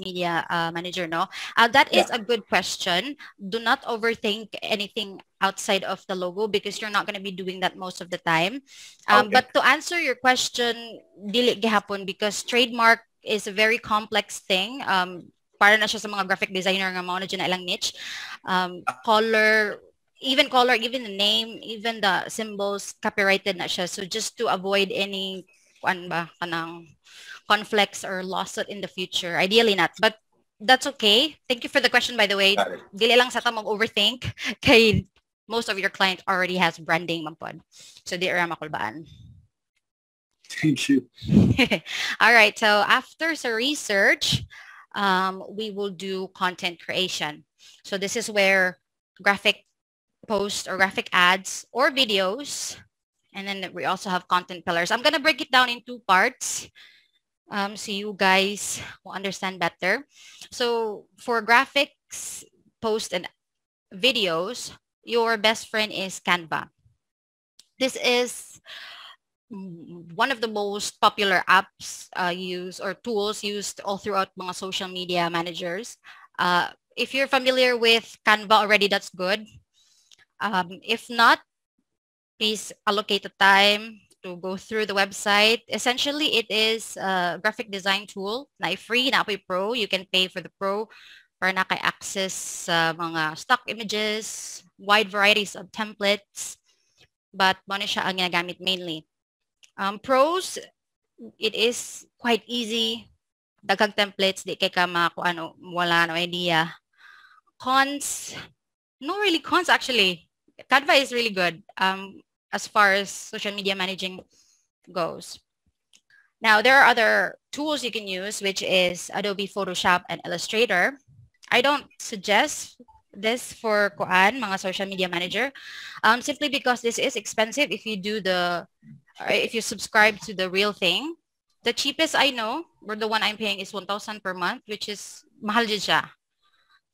media manager, no? That is a good question. Do not overthink anything outside of the logo because you're not going to be doing that most of the time. But to answer your question, dili gihapon, because trademark is a very complex thing. Para na siya sa mga graphic designer nga mao na dyan na ilang niche. Color, even the name, even the symbols, copyrighted na siya. So just to avoid any conflicts or lawsuit in the future, ideally not. But that's okay. Thank you for the question, by the way. Dili lang sa ta mag-overthink kay most of your clients already has branding mampod. So di ra makulbaan. Thank you. All right. So after the research, we will do content creation. So this is where graphic posts or graphic ads or videos, and then we also have content pillars. I'm going to break it down in two parts so you guys will understand better. So for graphics, posts, and videos, your best friend is Canva. This is one of the most popular apps used or tools used all throughout mga social media managers. If you're familiar with Canva already, that's good. If not, please allocate the time to go through the website. Essentially, it is a graphic design tool na free, na pro. You can pay for the pro para na kay access sa mga stock images, wide varieties of templates, but mo siya ang ginagamit mainly. Pros, it is quite easy. Daghang templates, di kay ka ano, wala no idea. Cons, no really cons actually. Canva is really good as far as social media managing goes. Now, there are other tools you can use, which is Adobe Photoshop and Illustrator. I don't suggest this for kuan, mga social media manager, simply because this is expensive if you subscribe to the real thing. The cheapest I know, or the one I'm paying, is 1,000 per month, which is mahal din siya.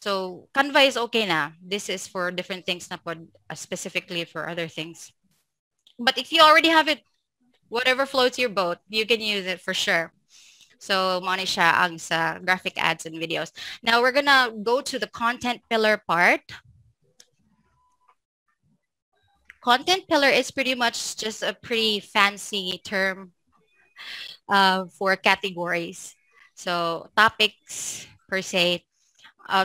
So Canva is okay na. This is for different things na pod, specifically for other things. But if you already have it, whatever floats your boat, you can use it for sure. So mo ni siya ang sa graphic ads and videos. Now we're gonna go to the content pillar part. Content pillar is pretty much just a pretty fancy term for categories. So topics per se,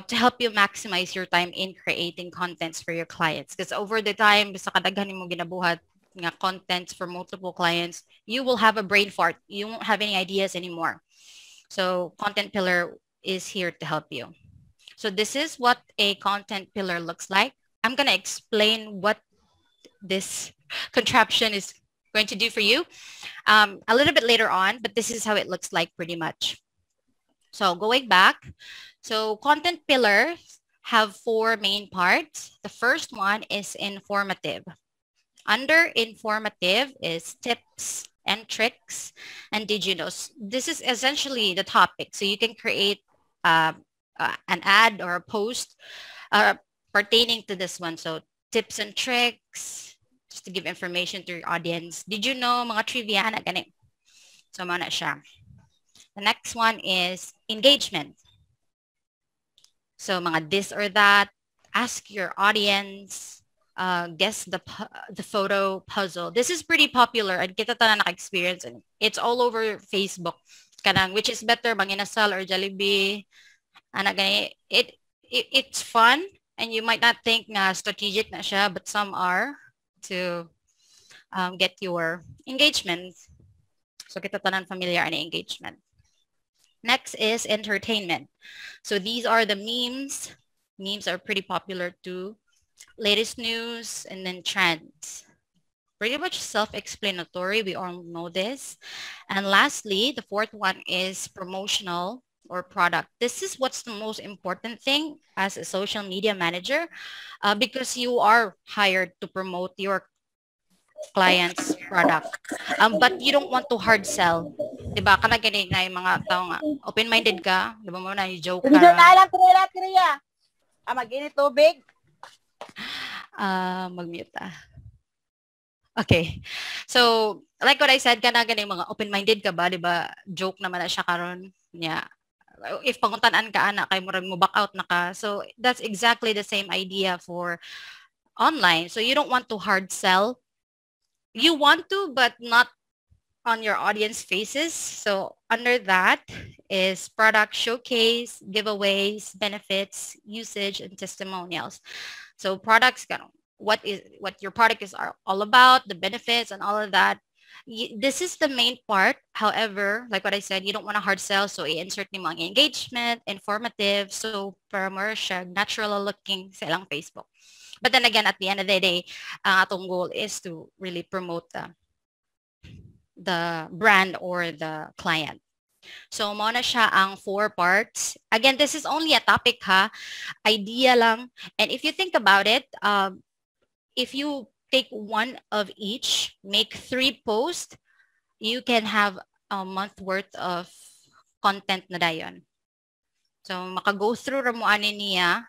to help you maximize your time in creating contents for your clients. Because over the time, sa kadaghan mo ginabuhat nga contents for multiple clients, you will have a brain fart. You won't have any ideas anymore. So content pillar is here to help you. So this is what a content pillar looks like. I'm going to explain what this contraption is going to do for you a little bit later on, but this is how it looks like pretty much. So going back, so content pillars have four main parts. The first one is informative. Under informative is tips and tricks and did you know. This is essentially the topic. So you can create an ad or a post pertaining to this one. So tips and tricks, just to give information to your audience. Did you know, mga trivia na ganit. So mo na siya. The next one is engagement. So mga this or that, ask your audience, guess the photo puzzle. This is pretty popular and kita ta na naka-experience and it's all over Facebook. Kanang which is better, bang inasal or Jollibee. Ana gani, it's fun and you might not think na strategic na siya, but some are to get your engagement. So kita tanan familiar ani engagement. Next is entertainment. So these are the memes. Memes are pretty popular too. Latest news and then trends. Pretty much self-explanatory. We all know this. And lastly, the fourth one is promotional or product. This is what's the most important thing as a social media manager because you are hired to promote your client's product. But you don't want to hard sell. Diba? Kana gani na yung mga tao nga. Open-minded ka. Diba mo na yung joke ka. Mag-init tubig. Mag-mute Okay. So, like what I said, kana gani mga open-minded ka ba? Diba? Joke naman na siya karon. Yeah. if panguntanan ka ana kay murag mo back out na ka. So that's exactly the same idea for online. So you don't want to hard sell. You want to, but not on your audience faces. So under that is product showcase, giveaways, benefits, usage, and testimonials. So products, what your product is all about, the benefits and all of that. This is the main part. However, like what I said, you don't want to hard sell. So i-insert ni mga engagement, informative. So para more siya natural looking sa ilang Facebook. But then again, at the end of the day, atong goal is to really promote the brand or the client. So mo na siya ang 4 parts. Again, this is only a topic ha. Idea lang. And if you think about it, if you take one of each, make 3 posts, you can have a month worth of content na dayon. So maka-go through ramo ani niya.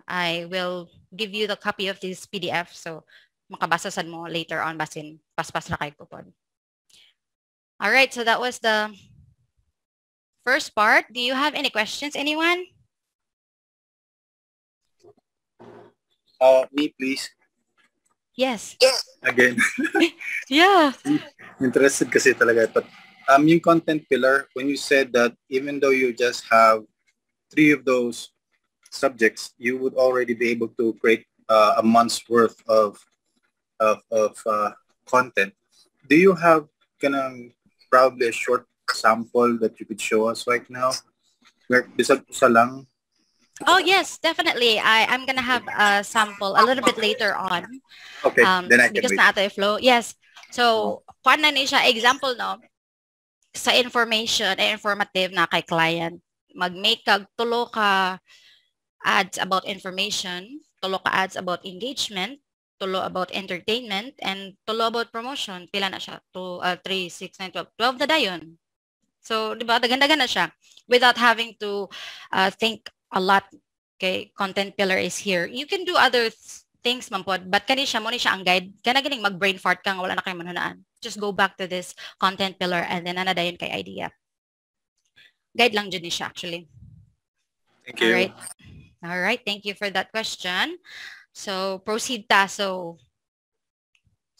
I will give you the copy of this PDF. So makabasa sad mo later on basin paspas ra kay ko pod. All right, so that was the first part. Do you have any questions, anyone? Me, please. Yes. Again. Yeah. Interested kasi talaga. But yung content pillar, when you said that even though you just have 3 of those subjects, you would already be able to create a month's worth of content. Do you have probably a short sample that you could show us right now? Bisag usa lang. Oh, yes, definitely. I'm going to have a sample a little bit later on. Okay, then I can because wait. na ato flow. Yes. So, kuan na ni siya example no sa information and informative na kay client. Mag-make kag tulo ka ads about information, tulo ka ads about engagement, tulo about entertainment, and tulo about promotion. Pila na siya? 2, 3, 6, 9, 12. 12 na dayon. So, di ba, dagan-dagan na siya without having to think a lot. Okay, content pillar is here. You can do other things, mampod, but kani siya, mo ni siya ang guide. Kana ganing mag-brain fart ka nga wala na kayo manunaan. Just go back to this content pillar and then anadayon kay idea. Guide lang dyan ni siya, actually. Thank you. All right, thank you for that question. So, proceed ta. So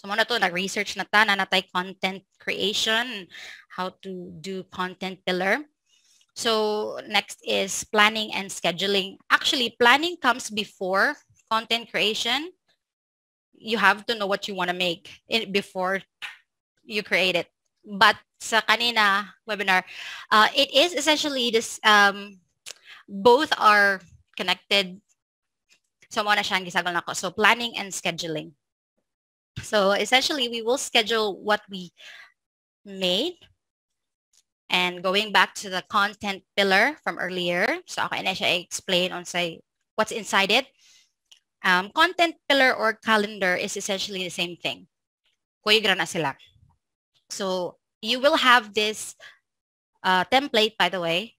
muna to, nag-research na ta, nanatay content creation, how to do content pillar. So, next is planning and scheduling. Actually, planning comes before content creation. You have to know what you want to make before you create it. But sa kanina webinar, it is essentially this, both are connected. So, muna siyang gisagol na ko. So, planning and scheduling. So, essentially, we will schedule what we made. And going back to the content pillar from earlier, so ako na siya explain on say what's inside it. Content pillar or calendar is essentially the same thing. Kuyigra na sila. So, you will have this template, by the way.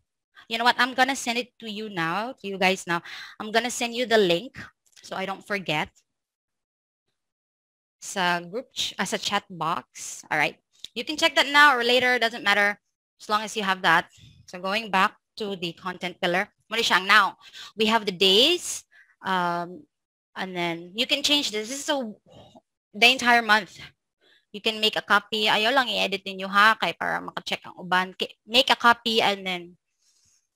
You know what? I'm going to send it to you now, to you guys now. I'm going to send you the link so I don't forget. Sa group, as a chat box. All right. You can check that now or later. Doesn't matter as long as you have that. So going back to the content pillar. Muna siyang now. We have the days. And then you can change this. This is the entire month. You can make a copy. Ayaw lang i-edit ninyo ha. Kaya para maka-check ang uban. Make a copy and then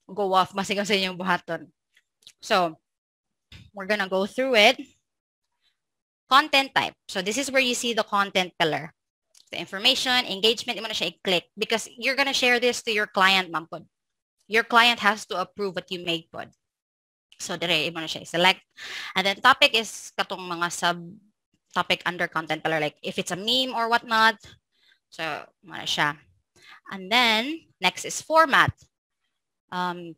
go off. Masigaw sa inyong buhaton. So, we're gonna go through it. Content type. So, this is where you see the content pillar. The information, engagement, mo na siya i-click because you're gonna share this to your client, ma'am pod. Your client has to approve what you make pod. So, dire mo na siya i-select. And then, topic is katong mga sub-topic under content pillar, like if it's a meme or whatnot. So, mo na siya. And then, next is format.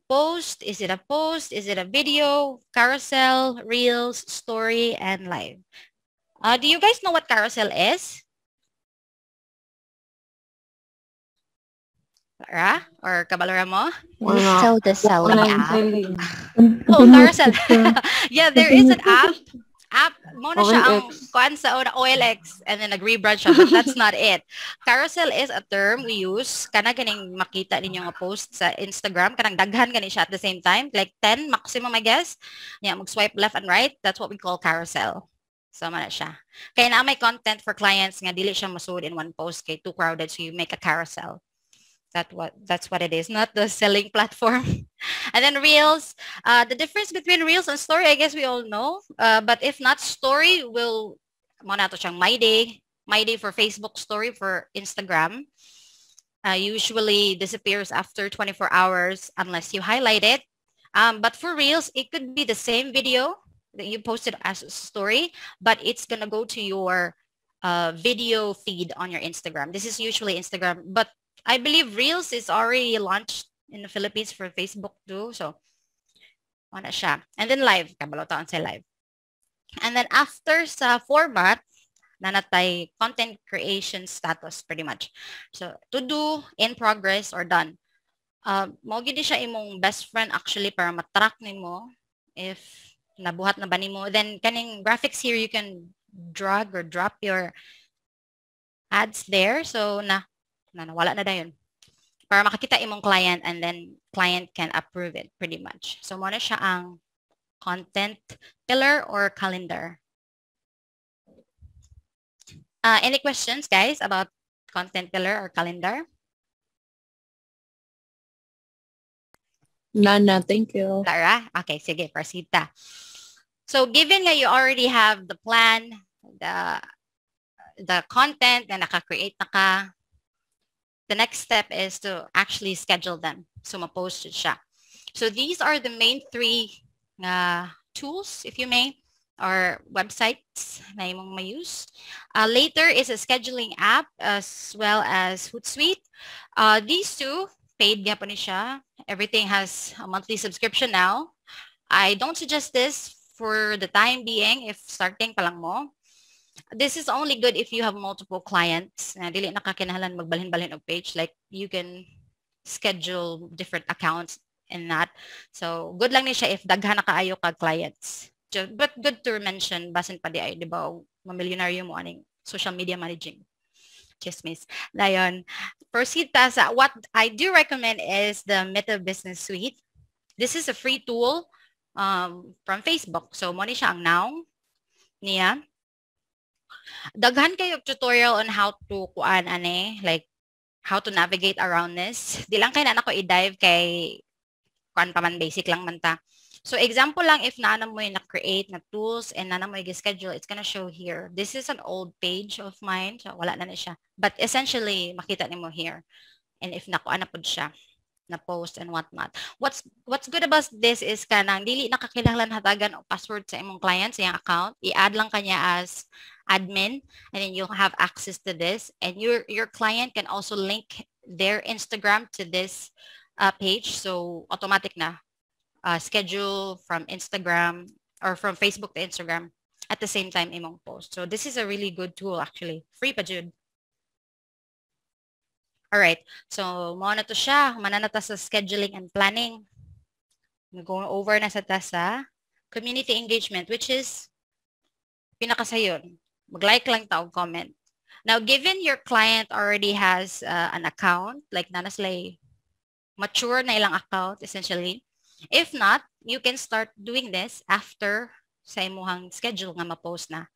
Post, is it a post? Is it a video? Carousel, reels, story, and live. Do you guys know what carousel is? Lara or Kabalora mo? We sell the selling app. Oh, carousel. Yeah, there is an app mo na siya ang OLX. kuan sa OLX and then nag-rebrand siya, but that's not it. Carousel is a term we use kana ganing makita ninyo nga post sa Instagram, kanang daghan gani siya at the same time, like 10 maximum I guess. Yeah, mag-swipe left and right, that's what we call carousel. So man na siya. Kaya na may content for clients nga dili siya masud in one post kay too crowded, so you make a carousel. That's what it is, not the selling platform. And then Reels, the difference between Reels and Story, I guess we all know. But if not, Story will, mo na to siyang My Day for Facebook, Story for Instagram. Usually disappears after 24 hours unless you highlight it. But for Reels, it could be the same video that you posted as a story, but it's gonna go to your video feed on your Instagram. This is usually Instagram, but I believe Reels is already launched in the Philippines for Facebook too. So, ano siya. And then live. Kabalo taon sa live. And then after sa format, nanatay content creation status pretty much. So, to do, in progress, or done. Mo gid siya imong best friend actually para matrack nimo if nabuhat na ba nimo. Then, kaning graphics here, you can drag or drop your ads there. So, nawala na dayon. Para makakita imong client and then client can approve it pretty much. So, mo na siya ang content pillar or calendar. Any questions, guys, about content pillar or calendar? Nana, thank you. Lara? Okay, sige, proceed ta. So, given nga you already have the plan, the content na naka-create na ka, the next step is to actually schedule them. So, ma-post siya. So, these are the main three tools, if you may, or websites na imong ma-use. Later is a scheduling app as well as Hootsuite. These two, paid gapon ni siya. Everything has a monthly subscription now. I don't suggest this for the time being if starting pa lang mo. This is only good if you have multiple clients na dili nakakinahanglan magbalhin-balhin og page, like you can schedule different accounts in that. So good lang ni siya if daghan na kaayo kag clients. But good to mention basin pa di ay, di ba, mamilyonaryo mo aning social media managing. Chismis. Dayon, proceed ta sa what I do recommend is the Meta Business Suite. This is a free tool from Facebook. So mo ni siya ang noun niya. Daghan kayo tutorial on how to kuan like how to navigate around this. Di lang kay na ako i-dive kay kuan pa man, basic lang man ta. So example lang, if naana mo yung na-create na tools and naana mo yung schedule, it's gonna show here. This is an old page of mine, so wala na siya. But essentially, makita nimo here. And if nakuha na po siya, na post and whatnot. What's good about this is kanang dili nakakilahanglan hatagan o password sa imong client sa iyang account. I-add lang kanya as admin and then you'll have access to this. And your client can also link their Instagram to this page. So automatic na schedule from Instagram or from Facebook to Instagram at the same time imong post. So this is a really good tool actually. Free pa jud. Alright, so mo na to siya. Mananata sa scheduling and planning. Go over na sa community engagement, which is pinakasayon. Mag-like lang ta og comment. Now, given your client already has an account, like nanaslay mature na ilang account essentially. If not, you can start doing this after sa imuhang schedule nga ma-post na.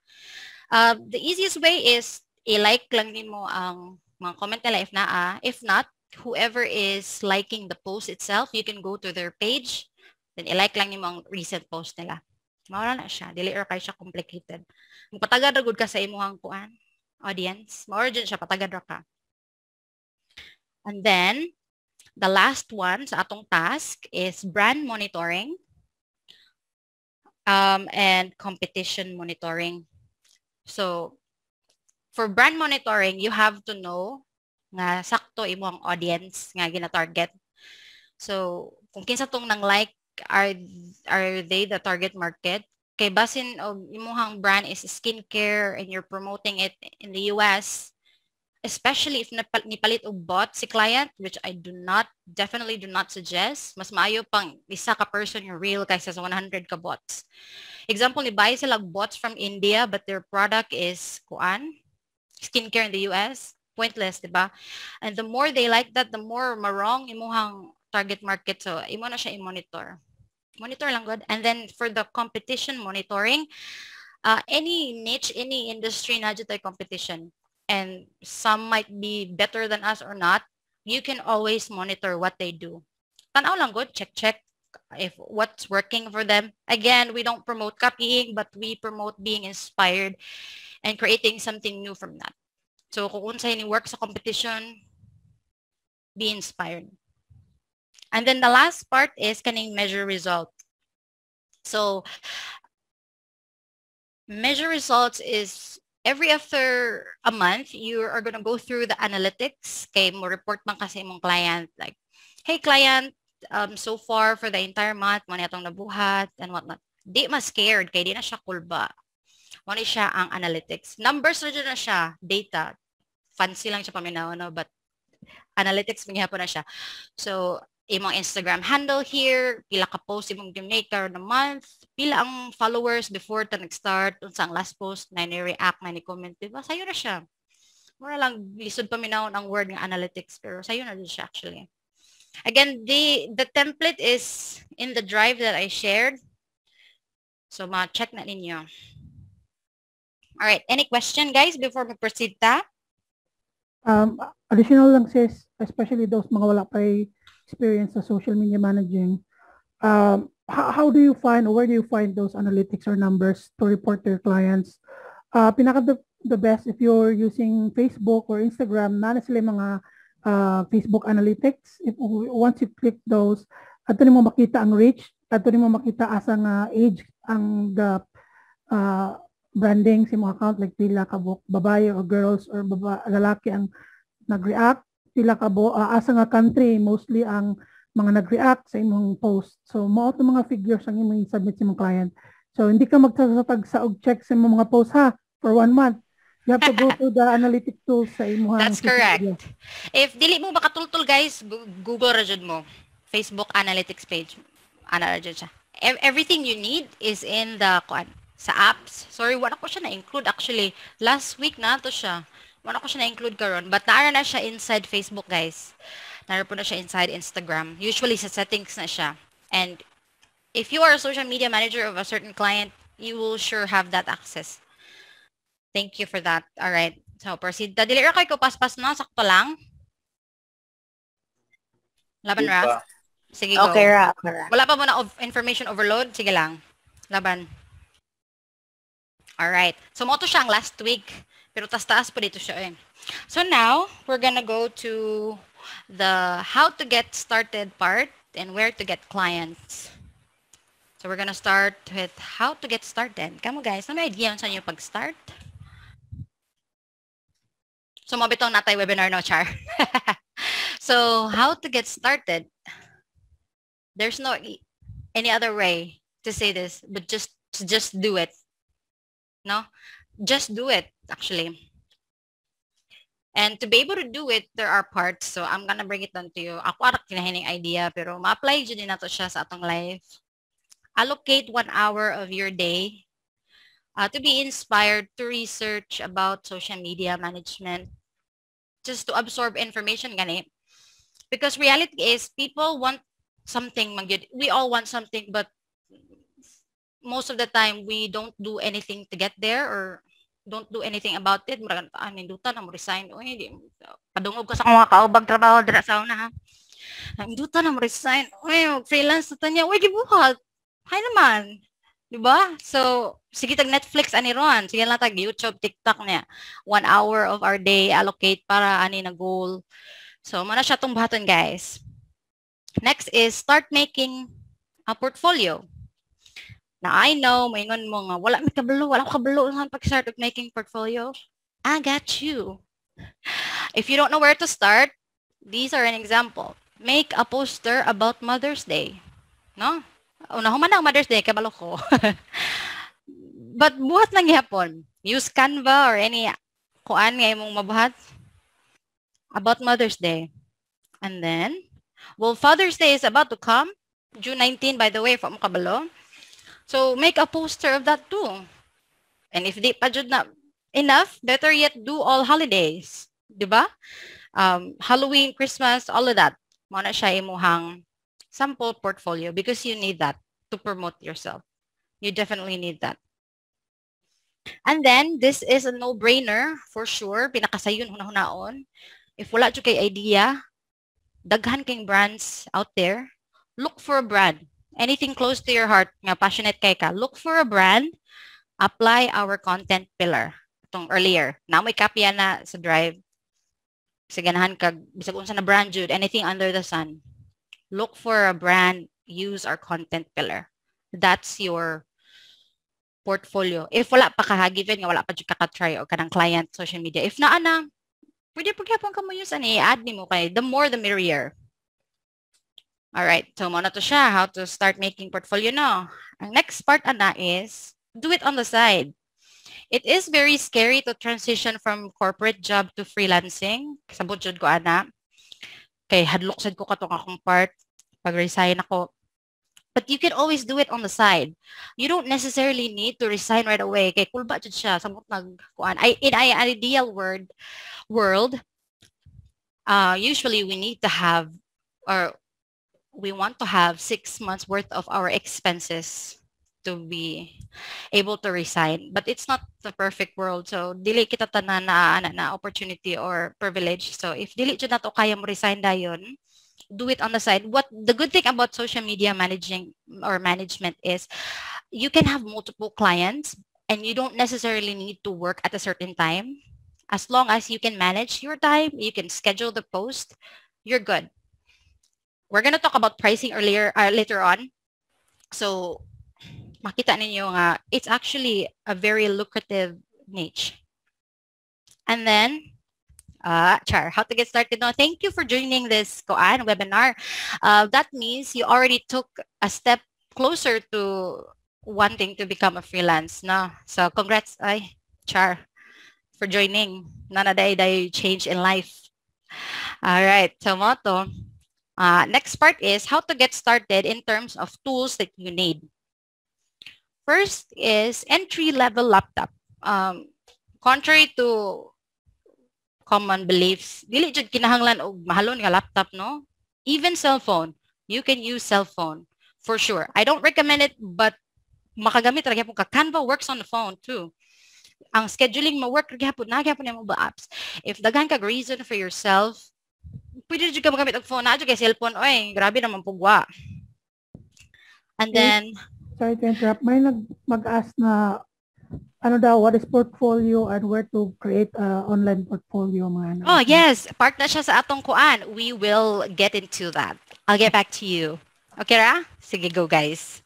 The easiest way is i-like lang nimo ang mga comment nila if naa. If not, whoever is liking the post itself, you can go to their page, then i-like lang nimo ang recent post nila. Mawala na siya. Dili or kay siya complicated. Magpatagad ra gud ka sa imuhang kuan audience. Mao-urgent siya, patagad ra ka. And then, the last one sa atong task is brand monitoring and competition monitoring. So, for brand monitoring, you have to know nga sakto imo ang audience nga gina-target. So, kung kinsa tong nang like, are they the target market? Kay basin og imong brand is skincare and you're promoting it in the US, especially if nipalit og bot si client, which I definitely do not suggest. Mas maayo pang isa ka person yung real kaysa sa 100 ka bots. Example, ni buy sila bots from India but their product is skincare in the US. Pointless, di ba? And the more they like that, the more marong imuhang target market. So, imo na siya i-monitor. Monitor lang good. And then for the competition monitoring, any niche, any industry na dyan competition. And some might be better than us or not. You can always monitor what they do. Tanaw lang good, check if what's working for them. Again, we don't promote copying, but we promote being inspired and creating something new from that. So kung unsay ni work sa competition, be inspired. And then the last part is kaning measure result. So measure results is every after a month, you are going to go through the analytics. Kay mo report man kasi mong client like, hey client, so far for the entire month, mo itong nabuhat and whatnot. Di mas scared kay di na siya kulba. Mo ni siya ang analytics. Numbers na siya, data. Fancy lang siya paminaw, no? But analytics mangyapon na siya. So, imong Instagram handle here, pila ka post imong make karon na month, pila ang followers before ta nag-start, unsa ang last post, na ni-react, na ni-comment, diba? Sayo na siya. Mura lang, lisod paminawon ang word ng analytics, pero sayo na din siya actually. Again, the template is in the drive that I shared. So, ma-check na ninyo. Alright, any question guys before we proceed ta? Additional lang sis, especially those mga wala pa experience sa social media managing, how do you find or where do you find those analytics or numbers to report to your clients? The best if you're using Facebook or Instagram, na sila mga Facebook analytics. Once you click those, ato nimo makita ang reach, ato nimo makita asa nga age ang the branding sa mga account, like pila ka babae or girls or lalaki ang nag-react, pila ka asa nga country mostly ang mga nag-react sa imong post. So mao to mga figures ang imong submit sa imong client. So hindi ka magsasatag sa og check sa imong mga post ha for 1 month. You have to go to the analytic tools sa imong. That's correct. If dili mo makatultul guys, Google ra jud mo. Facebook analytics page. Ana ra jud siya. Everything you need is in the sa apps. Sorry, wala ko siya na-include actually. Last week na to siya. Wala ko siya na-include karon, but naara na siya inside Facebook, guys. Naara po na siya inside Instagram. Usually sa settings na siya. And if you are a social media manager of a certain client, you will sure have that access. Thank you for that. All right. So, proceed. Dili ra kay ko paspas na, sakto lang. Laban ra. Sige, go. Okay ra. Wala pa mo na information overload? Sige lang. Laban. Alright. So, mo to siya ang last week. Pero taas-taas po dito siya eh. So, now, we're gonna go to the how to get started part and where to get clients. So, we're gonna start with how to get started. Kamo guys, na may idea sa inyo pag-start? So, mabitaw na tayo webinar no, Char. So, how to get started? There's no any other way to say this, but just do it. No? Just do it, actually. And to be able to do it, there are parts. So, I'm gonna bring it down to you. Ako arak kinahining idea, pero ma-apply dyan din nato siya sa atong life. Allocate 1 hour of your day to be inspired to research about social media management. Just to absorb information, gani. Because reality is, people want something. We all want something, but most of the time, we don't do anything to get there or don't do anything about it. Muragan pa, nindutan na mo resign. Uy, padungog ko sa mga kaubag trabaho dira sa una ha. Nindutan na mo resign. Uy, freelance na niya. Uy, gibuhat. Hay naman. Diba? So, sige tag Netflix ani ron. Sige lang tag YouTube, TikTok niya. 1 hour of our day allocate para ani na goal. So, muna siya tong bahaton, guys. Next is start making a portfolio. Now, I know, maingon mo nga, wala ko kabalo sa pag-start of making portfolio. I got you. If you don't know where to start, these are an example. Make a poster about Mother's Day. No? Unahuman na ang Mother's Day, kabalo ko. But buhat lang yapon. Use Canva or any kuan nga imong mabuhat. about Mother's Day. And then, well, Father's Day is about to come. June 19, by the way, from Kabalo. So, make a poster of that too. And if di pa jud na enough, better yet, do all holidays. Diba? Halloween, Christmas, all of that. Mo na siya imuhang sample portfolio because you need that to promote yourself. You definitely need that. And then, this is a no-brainer for sure. Pinakasayon hunahon. If wala jud kay idea, daghan kang brands out there. Look for a brand. Anything close to your heart, nga passionate kay ka, look for a brand, apply our content pillar. Itong earlier. Na may kapya na sa drive. Sa ganahan kag bisag unsa na brand jud, anything under the sun. Look for a brand, use our content pillar. That's your portfolio. If wala pa ka, given nga wala pa jud ka-try o kanang client social media. If naa na, pwede pagyapon ka mo use ani, add ni mo kay the more the merrier. All right, so mo na to siya, how to start making portfolio no. Ang next part ana is do it on the side. It is very scary to transition from corporate job to freelancing. Sabot jud ko ana. Kay hadlok sad ko katong akong part pag resign ako. But you can always do it on the side. You don't necessarily need to resign right away. Kay kulba jud siya samot nagkuan. In an ideal world, usually we need to have or we want to have 6 months worth of our expenses to be able to resign. But it's not the perfect world. So, dili kita tanan na opportunity or privilege. So, if dili jud nato kaya mo resign dayon, do it on the side. What the good thing about social media managing or management is you can have multiple clients and you don't necessarily need to work at a certain time. As long as you can manage your time, you can schedule the post, you're good. We're going to talk about pricing later on. So, makita ninyo nga, it's actually a very lucrative niche. And then, Char, how to get started? No, thank you for joining this webinar. That means you already took a step closer to wanting to become a freelance. No? So, congrats, Char, for joining. Nana day change in life. All right, so moto. Next part is how to get started in terms of tools that you need. First is entry-level laptop. Contrary to common beliefs, dili jud kinahanglan og mahalon nga laptop, no? Even cell phone, you can use cell phone for sure. I don't recommend it, but makagamit ra gyapon ka. Canva works on the phone too. Ang scheduling mo work ra gyapon na gyapon yung mobile apps. If daghan kag reason for yourself, pwede jud ka magamit og phone na jud kay cellphone. Oy, grabe naman pugwa. And then sorry to interrupt. May mag-ask na ano daw, what is portfolio and where to create online portfolio mga. Oh, yes. Part na siya sa atong kuan. We will get into that. I'll get back to you. Okay ra? Sige, go guys.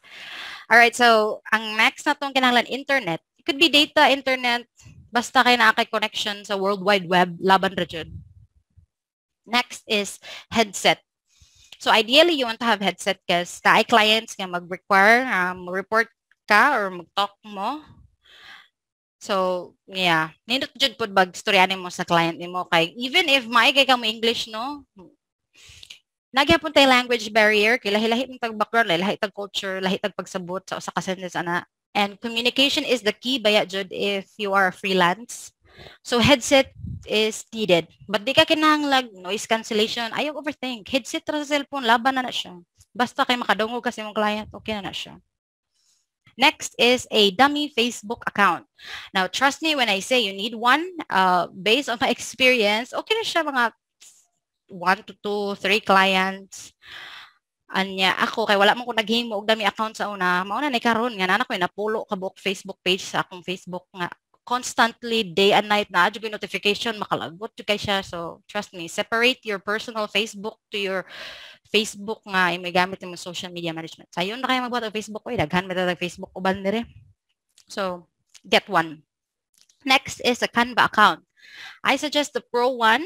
All right, so ang next na tong kinahanglan internet. It could be data, internet, basta kay naa kay connection sa World Wide Web, laban ra jud. Next is headset. So ideally, you want to have headset kasi naay clients nga mag-require, report ka or mag-talk mo. So, yeah. Nindot jud pod bag storyanin mo sa client nimo kay even if maigay ka mo English, no? Nagyapon tay language barrier kay lahi-lahi ng tag background, lahi tag culture, lahi tag pagsabot sa usa ka sentence ana. And communication is the key baya jud if you are a freelance. So headset is needed. But di ka kinahanglag noise cancellation. Ayaw overthink. Headset ra sa cellphone, laban na siya. Basta kay makadungog kasi mong client, okay na siya. Next is a dummy Facebook account. Now, trust me when I say you need one. Based on my experience, okay na siya mga 1 to 2, 3 clients. Anya, ako, kay wala mo ko naghimo og dummy account sa una. Mauna ni karon nga, nanak ko napulo ka buok Facebook page sa akong Facebook nga constantly day and night na adyo notification makalagot jud kay siya. So trust me, separate your personal Facebook to your Facebook nga may gamit mo social media management. Sayon na kayo magbuhat og Facebook, oy daghan matag Facebook uban dire. So get one. Next is a Canva account. I suggest the Pro one.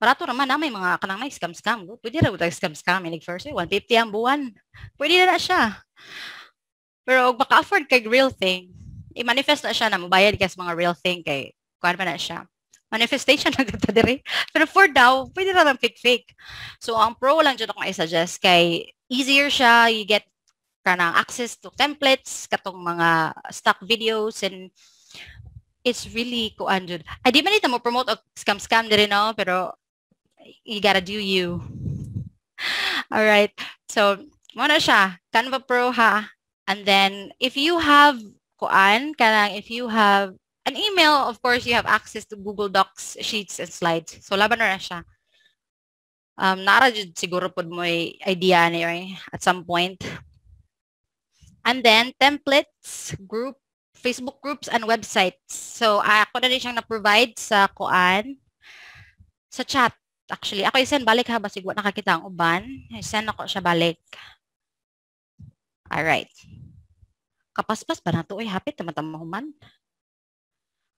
Barato naman na may mga kanang may scam. Pwede ra utang scam inig first 150 ang buwan. Pwede na siya. Pero og maka-afford kay real thing, i-manifest na siya na mabayad ka sa mga real thing kay kuan pa na siya. manifestation na gata diri. Pero for now, pwede na lang fake. So, ang pro lang dyan akong i-suggest kay easier siya, you get kanang access to templates, katong mga stock videos, and it's really kuan jud. Ay, di man ito mo promote o scam diri, no? Pero you gotta do you. Alright. So, muna siya. Canva Pro ha. And then, if you have kuan, kanang if you have an email, of course, you have access to Google Docs, Sheets, and Slides. So, laban na siya. Nara jud siguro pod mo idea niyo at some point. And then, templates, Facebook groups, and websites. So, ako na din siyang na-provide sa kuan, sa chat. Actually, ako i-send balik ha, basig wa nakakita ang uban. I-send ako siya balik. Alright. Kapaspas ba na ito? Uy, hapit naman tamahuman.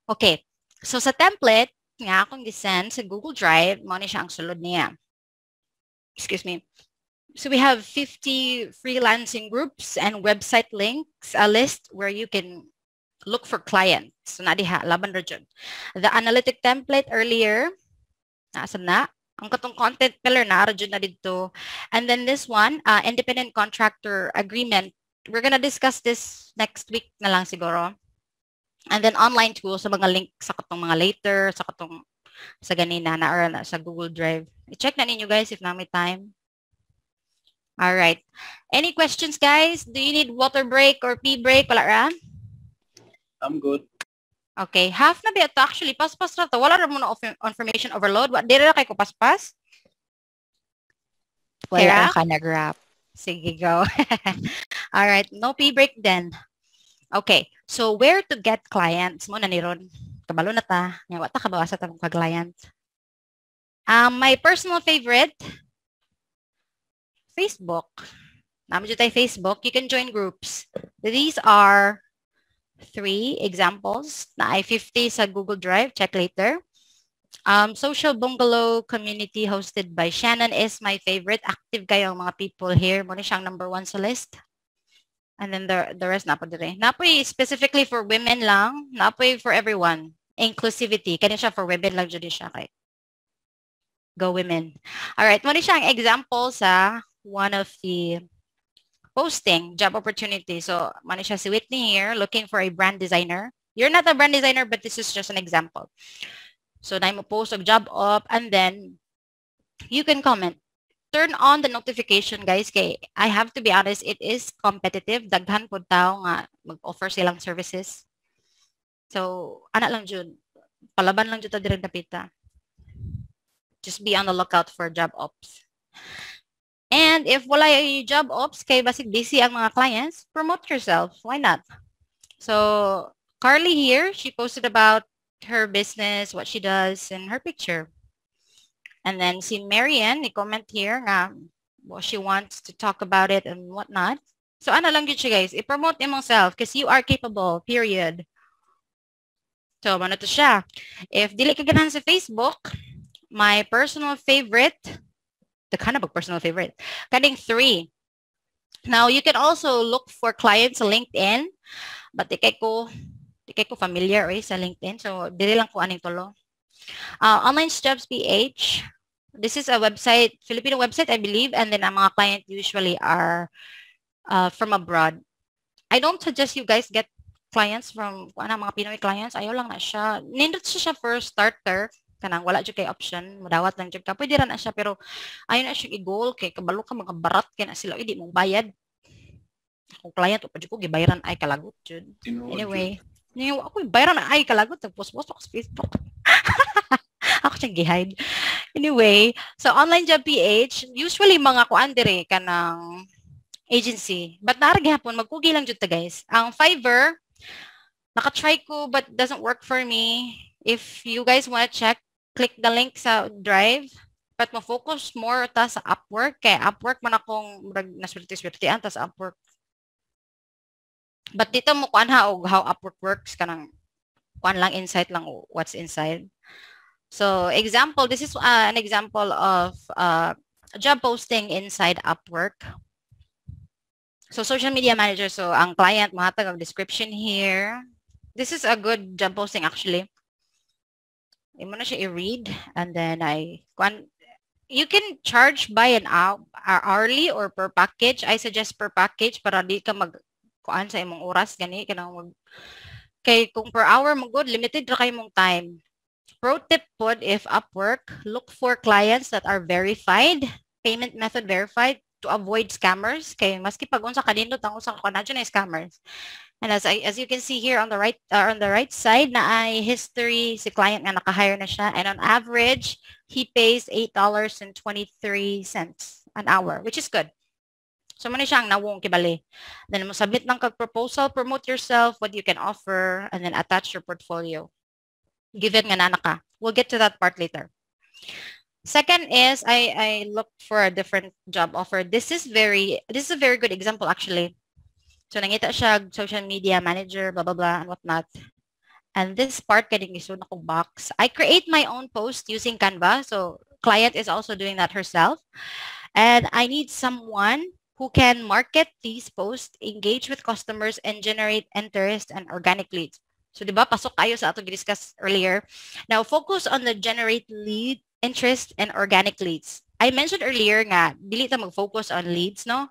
Okay. So, sa template, nga akong gisend sa Google Drive, mo ni siya ang sulod niya. Excuse me. So, we have 50 freelancing groups and website links, a list where you can look for clients. So, nadiha, laban ra dyan. The analytic template earlier, nasa na. Ang katong content pillar na, dyan na dito. And then this one, independent contractor agreement. We're gonna discuss this next week na lang siguro. And then online tools sa mga link sa katong mga later, sa katong sa ganina na or na, sa Google Drive. I-check na ninyo guys if na may time. Alright. Any questions guys? Do you need water break or pee break? Wala ra? I'm good. Okay, half na ba ito? Actually, paspas na ito. Wala rin muna information overload. Di rin na kayo ko paspas? Wala ka nag-wrap. Sige, go. Alright, no pee break then. Okay, so where to get clients? Muna ni Ron. Kabalo na ta. Nga, wata ka ba sa tamang ka-client? My personal favorite, Facebook. Naman dyan tayo Facebook. You can join groups. These are 3 examples na I-50 sa Google Drive. Check later. Social Bungalow Community hosted by Shannon is my favorite. Active kayo ang mga people here. Muna siyang number 1 sa list. And then the rest na po dire. Napoy specifically for women lang. Napoy for everyone. Inclusivity. Kaya siya for women lang dyan siya kay. Go women. Alright. Muna siyang example sa one of the posting, job opportunity. So, muna siya si Whitney here, looking for a brand designer. You're not a brand designer, but this is just an example. So, na mo post of job op, and then you can comment. Turn on the notification, guys, kay I have to be honest, it is competitive. Daghan po tao nga mag-offer silang services. So, ana lang jud. Palaban lang jud ta dire napita. Just be on the lookout for job ops. And if wala yung job ops, kay basig busy ang mga clients, promote yourself. Why not? So, Carly here, she posted about her business, what she does, and her picture. And then si Marianne, i-comment here nga what she wants to talk about it and whatnot. So, ano lang yun siya, guys. I-promote imong self because you are capable, period. So, ano to siya? If dili ka ganahan sa Facebook, my personal favorite, the kind of a personal favorite. Kaning 3. Now, you can also look for clients sa LinkedIn, but di kay ko familiar sa LinkedIn. So, dili lang ko aning tulo. Online Jobs PH. This is a website, Filipino website, I believe, and then ang mga client usually are from abroad. I don't suggest you guys get clients from mga Pinoy clients. Ayaw lang na siya. Nindot siya for starter. Kanang wala jud kay option, madawat lang jud ka. Pwede ra na siya pero ayon na siya i-goal kay kabalo ka mga barat kay na sila di mo bayad. Kung client o pa jud ko gibayaran ay kalagot jud. Anyway, niyo ako bayaran ay kalagot post-post ko sa Facebook. Ako siyang gi-hide. Anyway, so online job PH, usually mga kuan dire kanang agency. But naara gihapon magkugi lang jud ta guys. Ang Fiverr naka-try ko but doesn't work for me. If you guys want to check, click the link sa Drive. But mo-focus more ta sa Upwork. Kaya Upwork man akong naswerte-swertean ta sa Upwork. But dito mo kuan ha og how Upwork works kanang kuan lang insight lang what's inside. So example, this is an example of job posting inside Upwork. So social media manager, so ang client mahatag ang description here. This is a good job posting actually. imo na siya i-read, and then you can charge by an hourly or per package. I suggest per package para di ka kuan sa imong oras gani kanang kay kung per hour mo good, limited ra kay mong time. Pro tip pod, if Upwork, look for clients that are verified, payment method verified, to avoid scammers. Kay maski pag unsa kanindot ang usa ka kanadyo na scammers. And as you can see here on the right side na ay history si client nga naka-hire na siya, and on average he pays $8.23 an hour, which is good. So mo siya ang nawong kibali. Then mo submit ng proposal, promote yourself, what you can offer, and then attach your portfolio. Given nga nana ka. We'll get to that part later. Second is I looked for a different job offer. This is a very good example actually. So nangita siya social media manager, blah blah blah and whatnot. And this part getting iso na kong box. I create my own post using Canva. So client is also doing that herself. And I need someone who can market these posts, engage with customers, and generate interest and organic leads. So, di ba, pasok tayo sa ato discuss earlier. Now, focus on the generate lead, interest, and organic leads. I mentioned earlier nga, dili ta mag-focus on leads, no?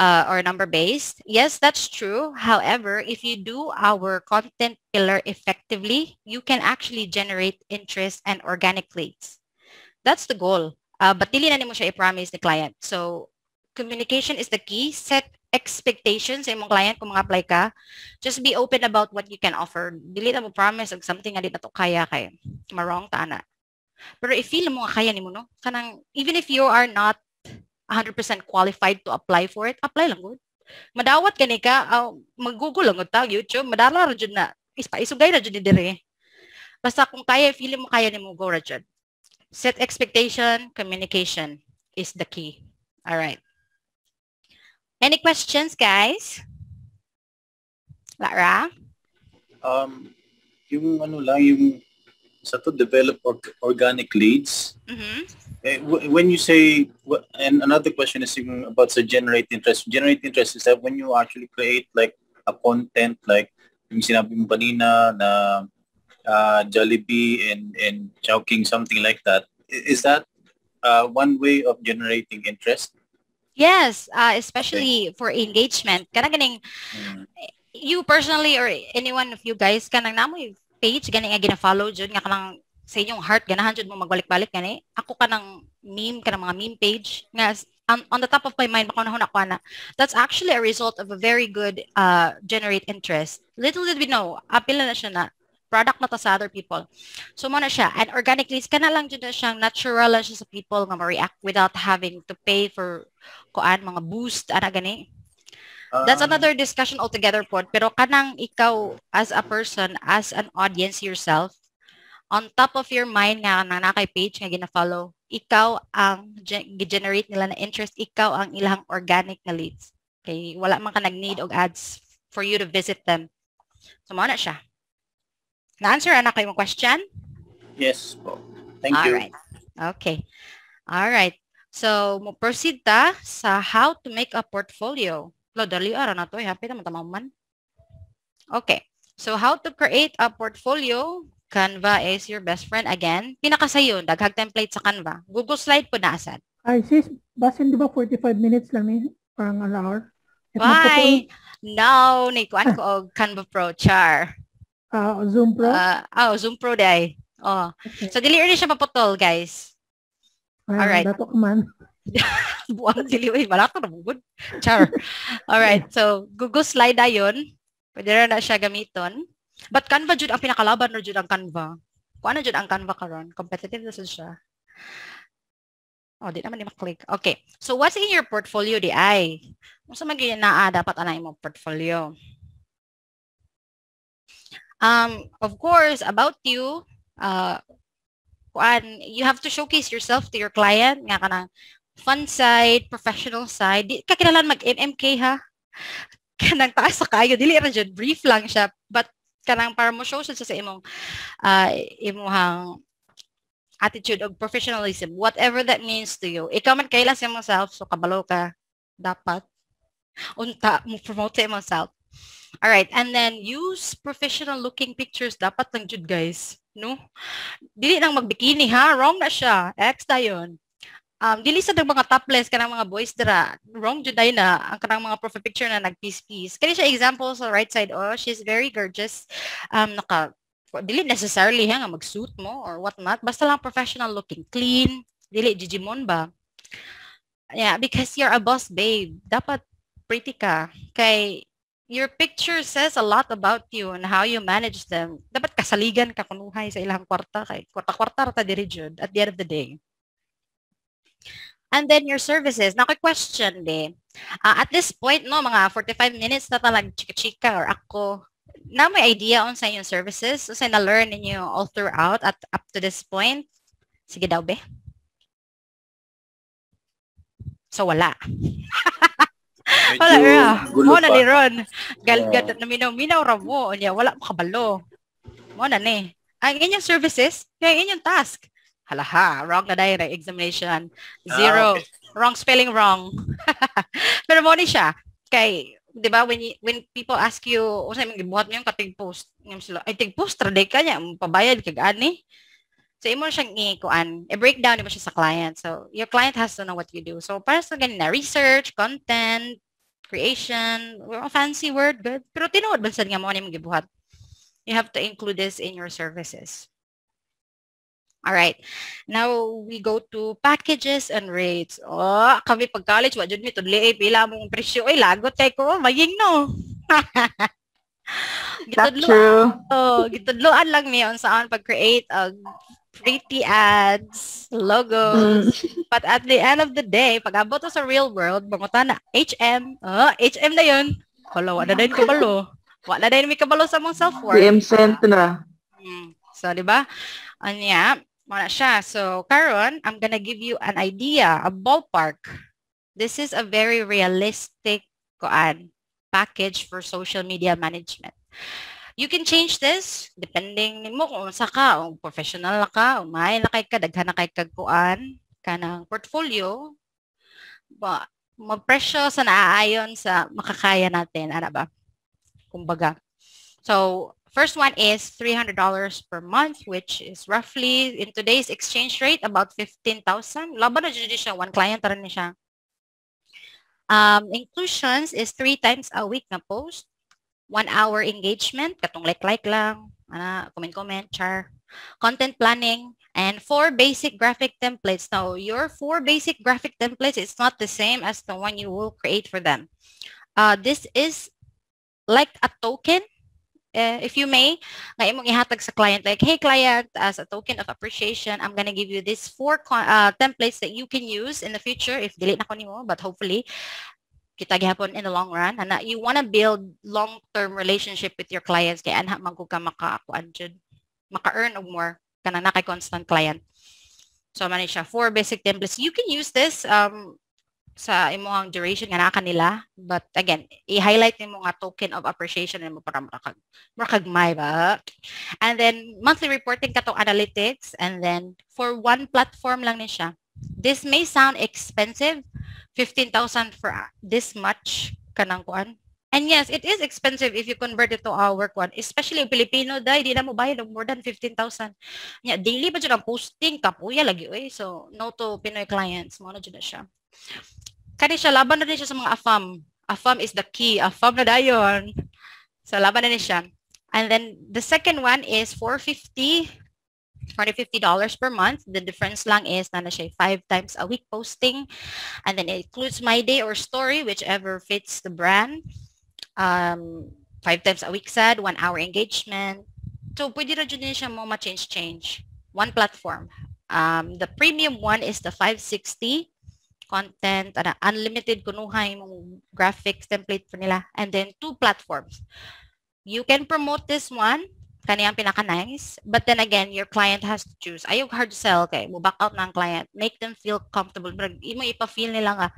Or number-based. Yes, that's true. However, if you do our content pillar effectively, you can actually generate interest and organic leads. That's the goal. But dili na nimo siya i-promise ni client. So, communication is the key. Set expectations sa imong client kung mga apply ka. Just be open about what you can offer. Dili na mo promise og something nga di na to kaya kay marong ta na. Pero if feel mo nga kaya nimo no, kanang even if you are not 100% qualified to apply for it, apply lang good. Madawat kani ka, mag-google lang gud ta YouTube, madala ra jud na. Isugay ra jud ni dire. Basta kung kaya, feel mo kaya nimo, go ra jud. Set expectation, communication is the key. All right. Any questions, guys? Lara? Yung ano lang, yung sa to develop organic leads. When you say, and another question is yung about the generate interest. Generate interest is that when you actually create like a content like yung sinabi mo kanina na Jollibee and Chowking, something like that. Is that one way of generating interest? Yes, especially for engagement. Kanang ganing, you personally or anyone of you guys, kanang namoy page, ganing nga gina-follow jud nga kanang sa inyong heart, ganahan jud mo magbalik-balik gani. Ako kanang kanang mga meme page, nga on the top of my mind, makunahon ako na. That's actually a result of a very good generate interest. Little did we know, apil na siya na product na to sa other people. So, mo na siya. And organic leads, kana lang dyan na siyang natural lang siya sa people nga ma-react without having to pay for mga boost, ana gani. That's another discussion altogether po. Pero kanang ikaw as a person, as an audience yourself, on top of your mind nga na kay page nga gina-follow, ikaw ang generate nila na interest, ikaw ang ilang organic na leads. Okay, wala man ka nag-need og ads for you to visit them. So, mo na siya. Na-answer na kayo mong question? Yes po. Thank you. Alright. Okay. Alright. So, mo-proceed ta sa how to make a portfolio. Dali ara na to. Happy naman tamaman. Okay. So, how to create a portfolio. Canva is your best friend. Again, pinakasayon. Daghag template sa Canva. Google slide po naasan. Ay, sis, basin di ba 45 minutes lang ni? Parang an hour? Why? No, nikuan ko og Canva Pro. Char. Zoom Pro? Zoom Pro day. Oh. Okay. So, dili rin siya maputol, guys. Alright. Dato ka man. Buwang dili. Malaka na bugod. Char. Alright. So, Google Slide ayon. Pwede rin na siya gamiton. But Canva jud ang pinakalaban na jud ang Canva. Kung ano jud ang Canva karon, competitive na siya. Oh, di naman ni maklik. Okay. So, what's in your portfolio di ay? Kung sa mag-inaa, dapat anay mo portfolio. Of course, about you, you have to showcase yourself to your client, nga kanang fun side, professional side. Di ka kailangan mag-MMK ha. Kanang taas sa kayo, dili ra jud, brief lang siya, but kanang para mo show sa imong imong attitude of professionalism, whatever that means to you. Ikaw man kaila sa imong self, so kabalo ka dapat unta mo promote sa imong self. All right, and then use professional looking pictures. Dapat lang jud guys, no? Dili nang magbikini ha, wrong na siya. Ex dayon. Dili sa mga topless kanang mga boys dira. Wrong jud ay na ang kanang mga profile picture na nag-piece-piece. Kani siya example sa right side, oh, she's very gorgeous. Dili necessarily ha nga mag-suit mo or what not. Basta lang professional looking, clean. Dili Digimon ba? Yeah, because you're a boss babe. Dapat pretty ka. Kay your picture says a lot about you and how you manage them. Dapat kasaligan ka kunuhay sa ilang kwarta kay kwarta-kwarta ta diri jud at the end of the day. And then your services. Now, question din. At this point, no, mga 45 minutes na talag chika-chika or ako, na may idea on sa inyong services? So, na-learn ninyo all throughout at up to this point? Sige daw, be. So, wala. Wala ra. Mo na ni Ron. Galgad na minaw-minaw ra mo. Wala makabalo. Mo na ni. Ang inyong services, kaya inyong task. Halaha, wrong na dahil examination. 0. Wrong spelling wrong. Pero mo ni siya. Kay, di ba, when people ask you, o sa mga gibuhat mo yung katig post, ay tig post, traday ka niya, pabayad kag ani. So, imo siyang i-breakdown mo siya sa client. So, your client has to know what you do. So, para sa ganun na, research, content, creation, fancy word, good. Pero tinuod ba sa nga mo ni mga gibuhat? You have to include this in your services. All right. Now we go to packages and rates. Oh, kami pag college, wa jud mi tudli pila mong presyo ay lagot kay ko, maging no. Gitudloan lang mi on saan pag-create of pretty ads, logos. But at the end of the day, pag abot sa real world, bangutan na HM. HM na yun. Hala, wala na din kabalo. Wala na din mi kabalo sa mong self-worth. DM sent na. So, di ba? Anya, wala siya. So, karon, I'm gonna give you an idea, a ballpark. This is a very realistic package for social media management. You can change this depending mo kung sa ka, kung professional na ka, umay na kay ka, daghan na kay kagkuan, kanang portfolio, magpresyo sa naaayon sa makakaya natin, ano ba? Kumbaga. So, first one is $300 per month, which is roughly, in today's exchange rate, about 15,000. Laban na dyan siya, one client rin siya. Inclusions is 3 times a week na post, 1 hour engagement, katong like lang, comment, char, content planning, and 4 basic graphic templates. Now, your 4 basic graphic templates is not the same as the one you will create for them. This is like a token, if you may, nga imong ihatag sa client, like, hey client, as a token of appreciation, I'm gonna give you these 4 templates that you can use in the future, if dili na ko nimo, but hopefully, kita gihapon in the long run. And you wanna build long-term relationship with your clients, kaya anha man ko ka maka-earn og more, kana na kay constant client. So, man siya, 4 basic templates. You can use this, sa imong duration nga na kanila, but again, i-highlight nimo nga token of appreciation nimo para makagmay ba. And then monthly reporting katong analytics, and then for one platform lang ni siya. This may sound expensive, 15,000 for this much kanang kuan. And yes, it is expensive if you convert it to our kuan, especially Filipino dai di na mo bayad og more than 15,000. Nya daily ba jud ang posting kapuya lagi oy. So no to Pinoy clients, mo na jud na siya. Kani siya, laban na din siya sa mga AFAM. AFAM is the key. AFAM na dayon. So, laban na din siya. And then, the second one is $450 per month. The difference lang is na siya 5 times a week posting. And then, it includes my day or story, whichever fits the brand. 5 times a week sad, 1 hour engagement. So, pwede na dyan siya mo ma-change. One platform. The premium one is the 560 content, unlimited kunuhay mong graphics template for nila, and then 2 platforms. You can promote this one, kaniyang pinaka-nice, but then again, your client has to choose. Ayaw hard sell, kay mo back out ng client, make them feel comfortable, pero imo ipa-feel nila nga,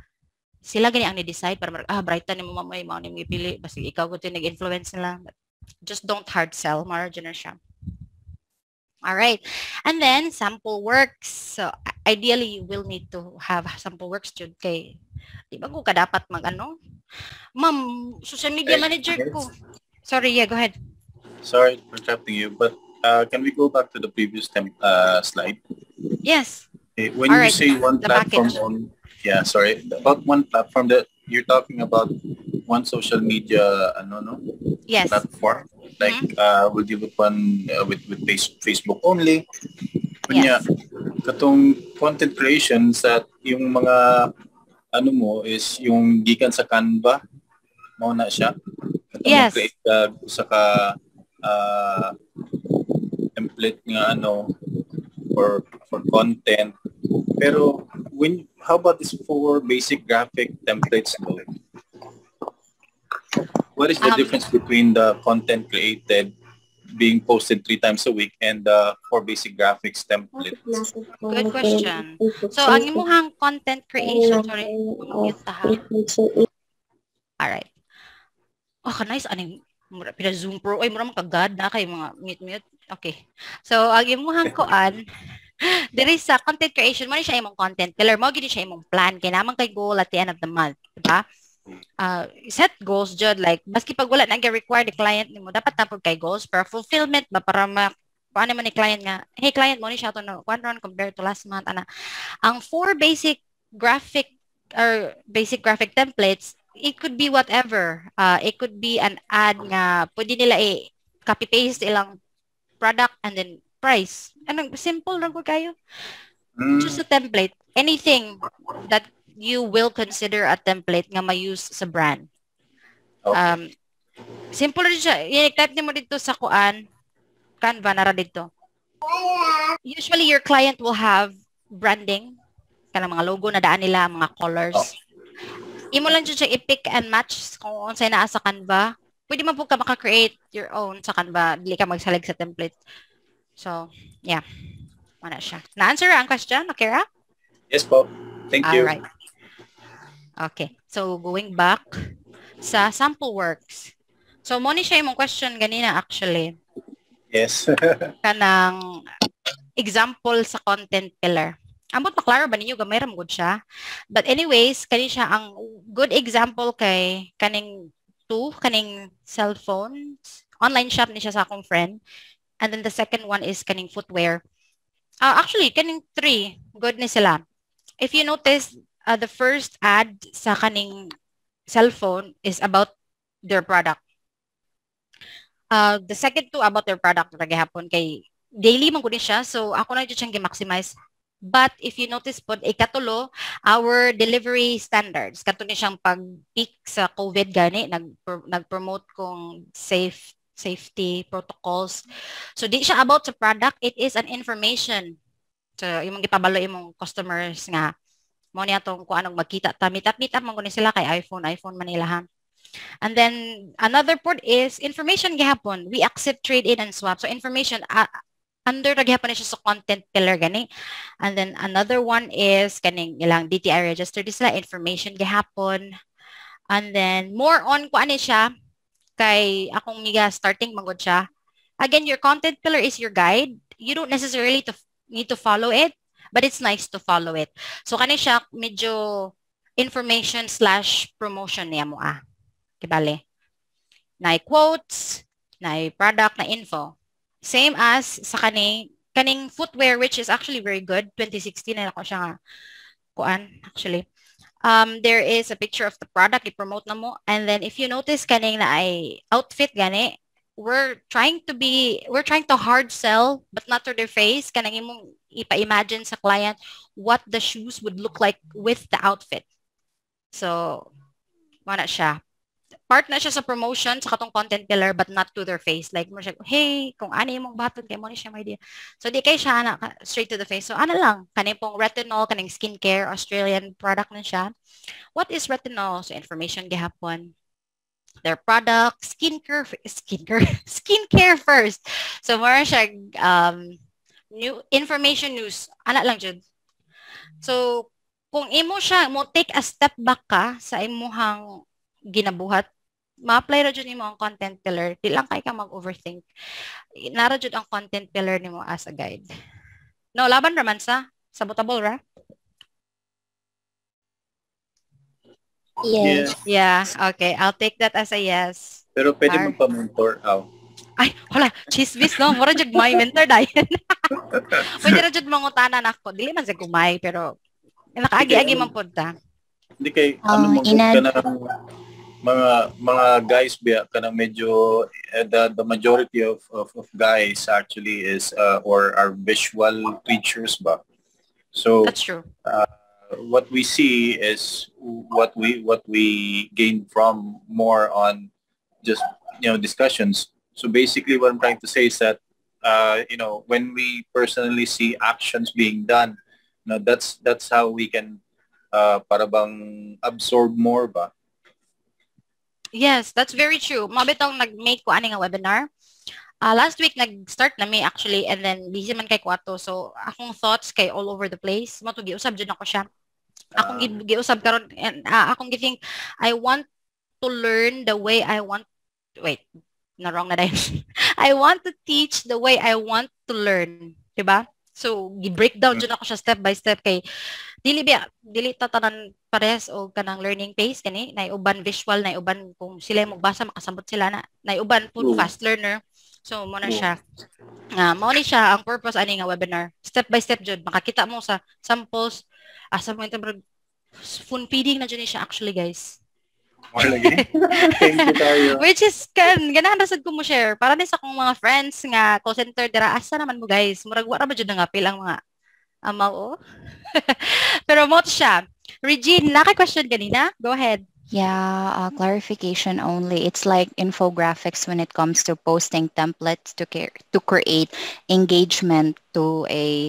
sila gani ang ni-decide, para brightan ni mo mamay, mo ni ipili, basta ikaw ko ito nag-influence nila, but just don't hard sell, margin na siya. All right. And then, sample works. So, ideally, you will need to have sample works jud kay di ba ko ka dapat mag-ano? Ma'am, social media manager ko. Sorry, yeah, go ahead. Sorry for interrupting you, but can we go back to the previous slide? Yes. When All you right, say one the platform package. on, yeah, sorry, about one platform, that you're talking about one social media, no, Yes. platform. Like Mm-hmm. we'll deal with one with Facebook only. Kunya, Yes. katong content creation sa yung mga ano mo is yung gikan sa Canva, mo na siya. Katong Yes. mag-create ka sa ka uh, template nga ano for content. Pero how about this for basic graphic templates though? What is the Um, difference between the content created being posted 3 times a week and for basic graphics templates? Good question. So, ang imuhang content creation, sorry, mute ta ha. Alright. Oh, nice. Ano mura pina-zoom pro. Ay, mura makagad na kay mga mute-mute. Okay. So, ang imuhang koan, diri sa content creation, mo ni siya imong content pillar. Mo gid siya imong plan. Kaya naman kay goal at the end of the month. Diba? Set goals jud like maski pag wala nag-require the client nimo dapat tapos kay goals para fulfillment ba para paano man ni client nga hey client mo ni siya to no one run compared to last month ana ang four graphic basic graphic templates it could be whatever it could be an ad nga pwede nila copy paste ilang product and then price anong simple lang ko kayo just a template anything that you will consider a template nga ma-use sa brand. Okay. Simple rin siya. I-type mo dito sa kuan, Canva, nara dito. Usually, your client will have branding, kanang mga logo na daan nila, mga colors. Imo lang siya i-pick and match kung saan naa sa Canva. Pwede man po ka maka-create your own sa Canva. Dili ka magsalig sa template. So, yeah. Wala siya. Na-answer ang question, Akira? Yes po. Thank you. Alright. Okay. So, going back sa sample works. So, mo ni siya yung question ganina actually. Yes. Kanang example sa content pillar. Ambot maklaro ba ninyo gamay ra mo siya? But anyways, kani siya ang good example kay kaning kaning cellphones. Online shop ni siya sa akong friend. And then the second one is kaning footwear. Actually, kaning three, good ni sila. If you notice, the first ad sa kaning cellphone is about their product. The second two about their product na gihapon kay daily man gud siya so ako na jud siyang gi-maximize. But if you notice po, ikatulo, our delivery standards. Kato ni siyang pag-peak sa COVID gani, nag-promote kong safety protocols. So di siya about sa product, it is an information. So imong gipabalo imong customers nga mo niya tong kung anong magkita ta meet up man gud sila kay iPhone man nila ha. And then another port is information gihapon. We accept trade in and swap. So information under na gihapon siya sa content pillar gani. And then another one is kaning ilang DTI register di sila information gihapon. And then more on kuan ni siya kay akong miga starting mangod siya. Again, your content pillar is your guide. You don't necessarily need to follow it, but it's nice to follow it. So kani siya medyo information / promotion niya mo Kibale. Na quotes, na product, na info. Same as sa kaning footwear which is actually very good. 2016 na ako siya nga kuan actually. There is a picture of the product i-promote na mo and then if you notice kaning na ay outfit gani we're trying to hard sell but not to their face kanang imong ipa-imagine sa client what the shoes would look like with the outfit. So, wala siya. Part na siya sa promotion sa katong content pillar but not to their face. Like, mo siya, hey, kung ano yung baton, kay mo ni siya may idea. So, di kay siya straight to the face. So, ano lang, kaning pong retinol, kaning skincare, Australian product na siya. What is retinol? So, information gihapon. Their product, skincare first. So, more siya, new information news. Ano lang, Jude. So, kung imo siya, mo take a step back ka sa imuhang ginabuhat, ma-apply ra jud nimo ang content pillar. Di lang kay ka mag-overthink. Nara jud ang content pillar nimo as a guide. No, laban raman sa sabotable ra? Yes. Yeah, okay. I'll take that as a yes. Pero pwede Char. magpa-mentor. Ay, wala, chismis no, mura jud may mentor dayon. Pwede ra jud mangutanan ako. Dili man sa kumay pero Hindi kay nakaagi-agi man pod ta. hindi kay ano magod Ina ka ng mga guys biya ka ng medyo the majority of guys actually is or are visual creatures ba. So That's true. what we see is what we gain from more on just discussions. So basically what I'm trying to say is that when we personally see actions being done, that's how we can para bang absorb more ba. Yes, that's very true. Mabitong nag-make ko ani nga webinar. Last week nag-start na me actually and then busy man kay kwato. So akong thoughts kay all over the place. Mo to giusab jud ako siya. Akong giusab karon and akong githink I want to learn the way I want. Wait, na wrong na dahil. I want to teach the way I want to learn, 'di ba? So gi-breakdown jud ako siya step by step kay dili ta tanan pares o kanang learning pace kani nay uban visual nay uban kung sila magbasa makasabot sila na nay uban pud fast learner. So mo na siya. Mao ni siya ang purpose ani nga webinar. Step by step jud makakita mo sa samples asa mo spoon feeding na jud ni siya actually guys. More lagi. Thank you tayo. Which is ganahan ra sad ko mo share para ni sa akong mga friends nga call center dira asa naman mo guys murag wa ra ba jud nga apil ang mga amaw. Pero mo siya. Regine, naka-question kanina? Go ahead. Yeah, clarification only. It's like infographics when it comes to posting templates to create engagement to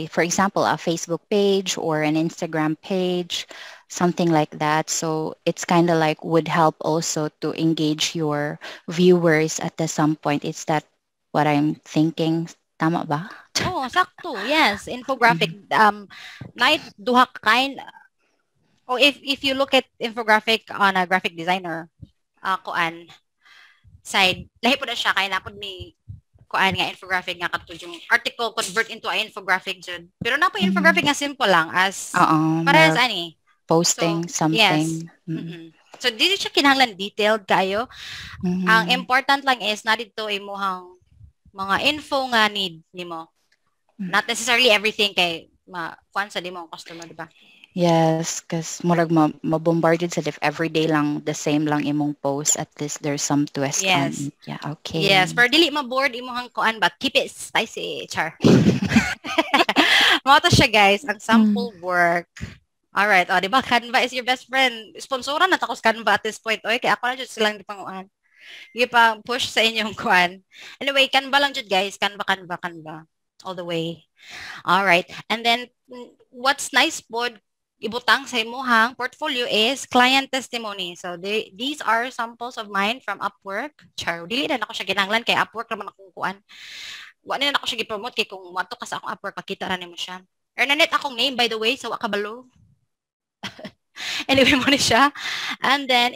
for example, a Facebook page or an Instagram page, something like that. So it's kind of like would help also to engage your viewers at some point. Is that what I'm thinking? Tama ba? Oh, sakto. Yes, infographic. Night duha ka kind. Oh, if you look at infographic on a graphic designer, kuan side, lahi po na siya kay napod ni kuan nga infographic nga katulad yung article convert into a infographic jud. Pero na po infographic nga simple lang as parehas ani. Posting so, something. Yes. So dili siya kinahanglan detailed kayo. Ang important lang is na dito imuhang mga info nga need nimo. Not necessarily everything kay kuan sa dimo ang customer, di ba? Yes, because murag mabombarded sa if everyday lang the same lang imong post, at least there's some twist on it. Yeah, okay. Yes, pero dili ma-board imong kuan ba? Keep it spicy, char. Mao to siya guys, ang sample work. All right, di ba Canva is your best friend. Sponsoran na ta ko sa Canva at this point. Oy, kay ako na jud silang gipanguan. Push sa inyong kuan. Anyway, Canva lang jud guys, Canva all the way. All right. And then what's nice pod ibutang sa imuhang portfolio is client testimony. So these are samples of mine from Upwork. Char, dili na ako siya ginanglan kay Upwork naman akong kuan. Wa na ako siya gi-promote kay kung mato ka sa akong Upwork makita ra nimo siya. Ernanet akong name by the way, so wa kabalo. Anyway mo ni siya. And then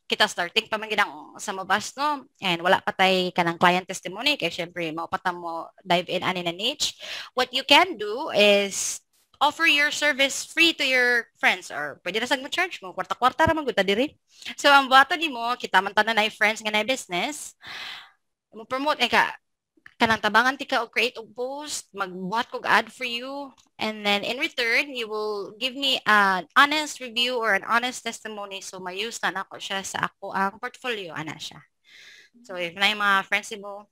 kita starting pa man ginang sa mabas no, and wala patay kanang client testimony kay syempre mao pata mo dive in ani na niche. What you can do is offer your service free to your friends or pwede na sag mo charge mo kwarta-kwarta ra man gud ta diri. So ang bato nimo kita man tanan na friends nga na business mo promote kanang tabangan tika o create og post, magbuhat kog ad for you, and then in return you will give me an honest review or an honest testimony, so ma-use na nako siya sa ako ang portfolio ana siya. So if na mga friends mo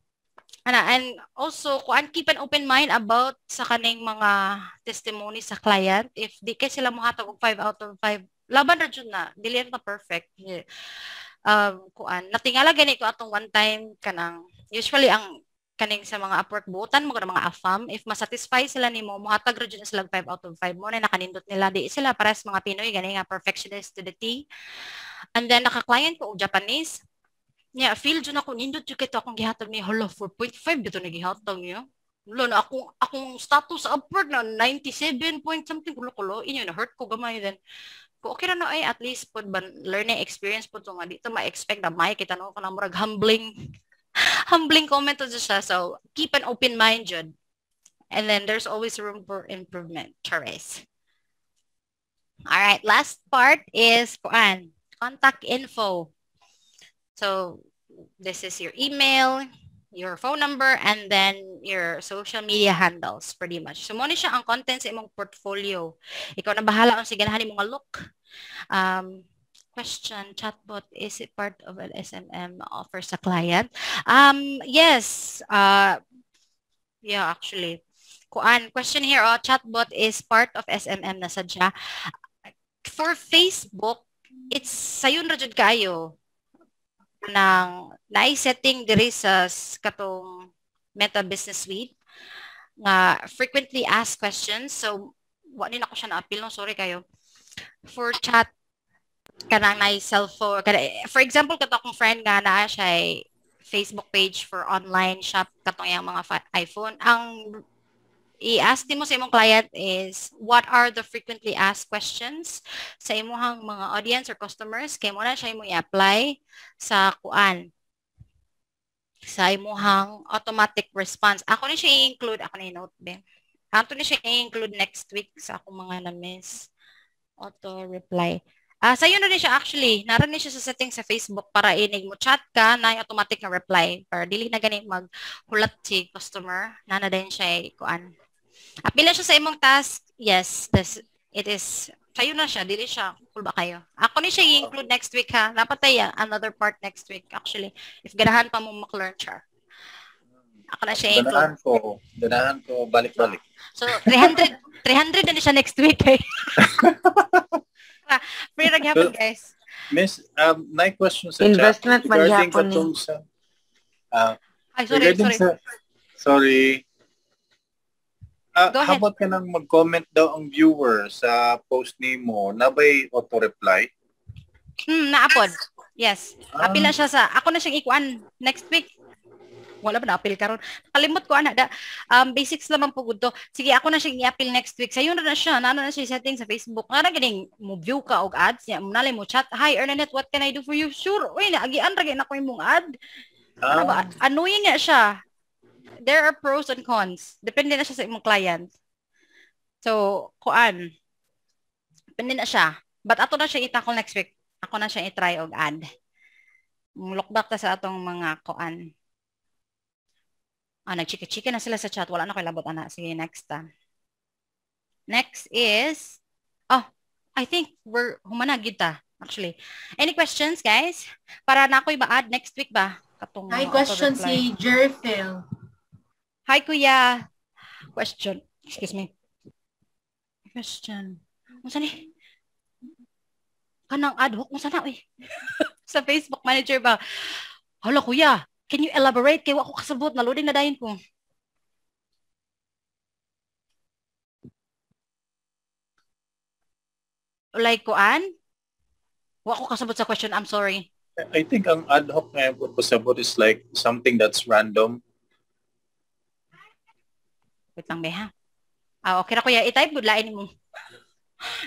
and also keep an open mind about sa kaning mga testimony sa client. If di kay sila mohatag og 5 out of 5, laban ra jud na, dili na perfect. Natingala gani ko atong one time kanang usually ang kaning sa mga Upwork buutan mo mga AFAM, if masatisfy sila nimo mohatag ra jud sila 5 out of 5 mo na nakanindot nila, di sila pares mga Pinoy gani nga perfectionist to the T. And then naka-client ko og Japanese. Yeah, feel jud ako nindot jud kay to akong gihatag ni hello 4.5 dito nagihatag niyo. Lo na akong status sa Upwork na 97 point something kulo inyo na hurt ko gamay then. Ko okay ra no ay at least pud learning experience pud to nga dito ma-expect na may kita no kanang murag humbling comment to siya. So keep an open mind jud. And then there's always room for improvement. Charis. All right, last part is contact info. So This is your email, your phone number, and then your social media handles, pretty much. So, mo ni siya ang content sa imong portfolio. Ikaw na bahala kung sige ganahan imong look. Question, chatbot, is it part of an SMM offers sa client? Yes. Yeah, actually. Question here, chatbot is part of SMM na sadya. For Facebook, it's sayon ra jud kayo nang nai-setting diri sa katong Meta Business Suite nga frequently asked questions. So, wa din ako siya na-appeal, no? Sorry kayo. For chat, kanang cellphone, for example, kato akong friend nga na siya Facebook page for online shop katong yung mga iPhone. Ang i-ask din mo sa imong client is, what are the frequently asked questions sa imong mga audience or customers? Kaya mo na siya imong i-apply sa sa imong automatic response. Ako ni siya i-include, ako na i-note din. Ako ni siya i-include next week sa akong mga na-miss. Auto-reply. Sa'yo na din siya actually. Naroon din siya sa settings sa Facebook para inig mo chat ka na yung automatic na reply. Para dili na ganit maghulat si customer. Nana din siya apila siya sa imong task. Yes, it is. Sa'yo na siya. Dili siya. Cool ba kayo? Ako ni siya i-include next week ha. Dapat tayo another part next week actually. If ganahan pa mo mak-learn siya. Ako na siya i-include. Ganahan ko, balik-balik. So, 300 na siya next week eh. Free lang yapon, guys. Miss, my question sa investment chat regarding katong sa sorry. How about ka nang mag-comment daw ang viewer sa post ni mo? Nabay auto-reply? Naapod. Yes. Apil na siya ako na siyang ikuan next week. Wala ba na-apil karon? Kalimot ko ana basics lamang pugod to. Sige, ako na siyang i-apil next week. Sayo na siya. Nano na siya setting sa Facebook. Nga na ganing mo view ka og ads niya. Munalay mo chat. Hi, Ernest, what can I do for you? Sure. Uy, naagian ra na ko imong ad. Ano ba? Annoying nga siya. There are pros and cons. Depende na siya sa imong client. So, depende na siya. But ato na siya itakol next week. Ako na siya i-try og ad. Look back ta sa atong mga nagchika-chika na sila sa chat. Wala na kayo labot, ana. Sige, next. Next is, I think we're humanagid ta, actually. Any questions, guys? Para na ako'y ba-add next week ba? Hi, question si Jerfil. Hi, kuya. Question. Excuse me. Question. Masa ni? Kanang ad hoc, masa na, sa Facebook Manager ba? Hala, kuya. Can you elaborate? Kaya ako kasabot, naloading na dayon ko. Like kuan? Wa ko kasabot sa question, I'm sorry. I think ang ad hoc na yung pasabot is like something that's random. Wait lang, beha. Okay na kuya, i-type good lain mo.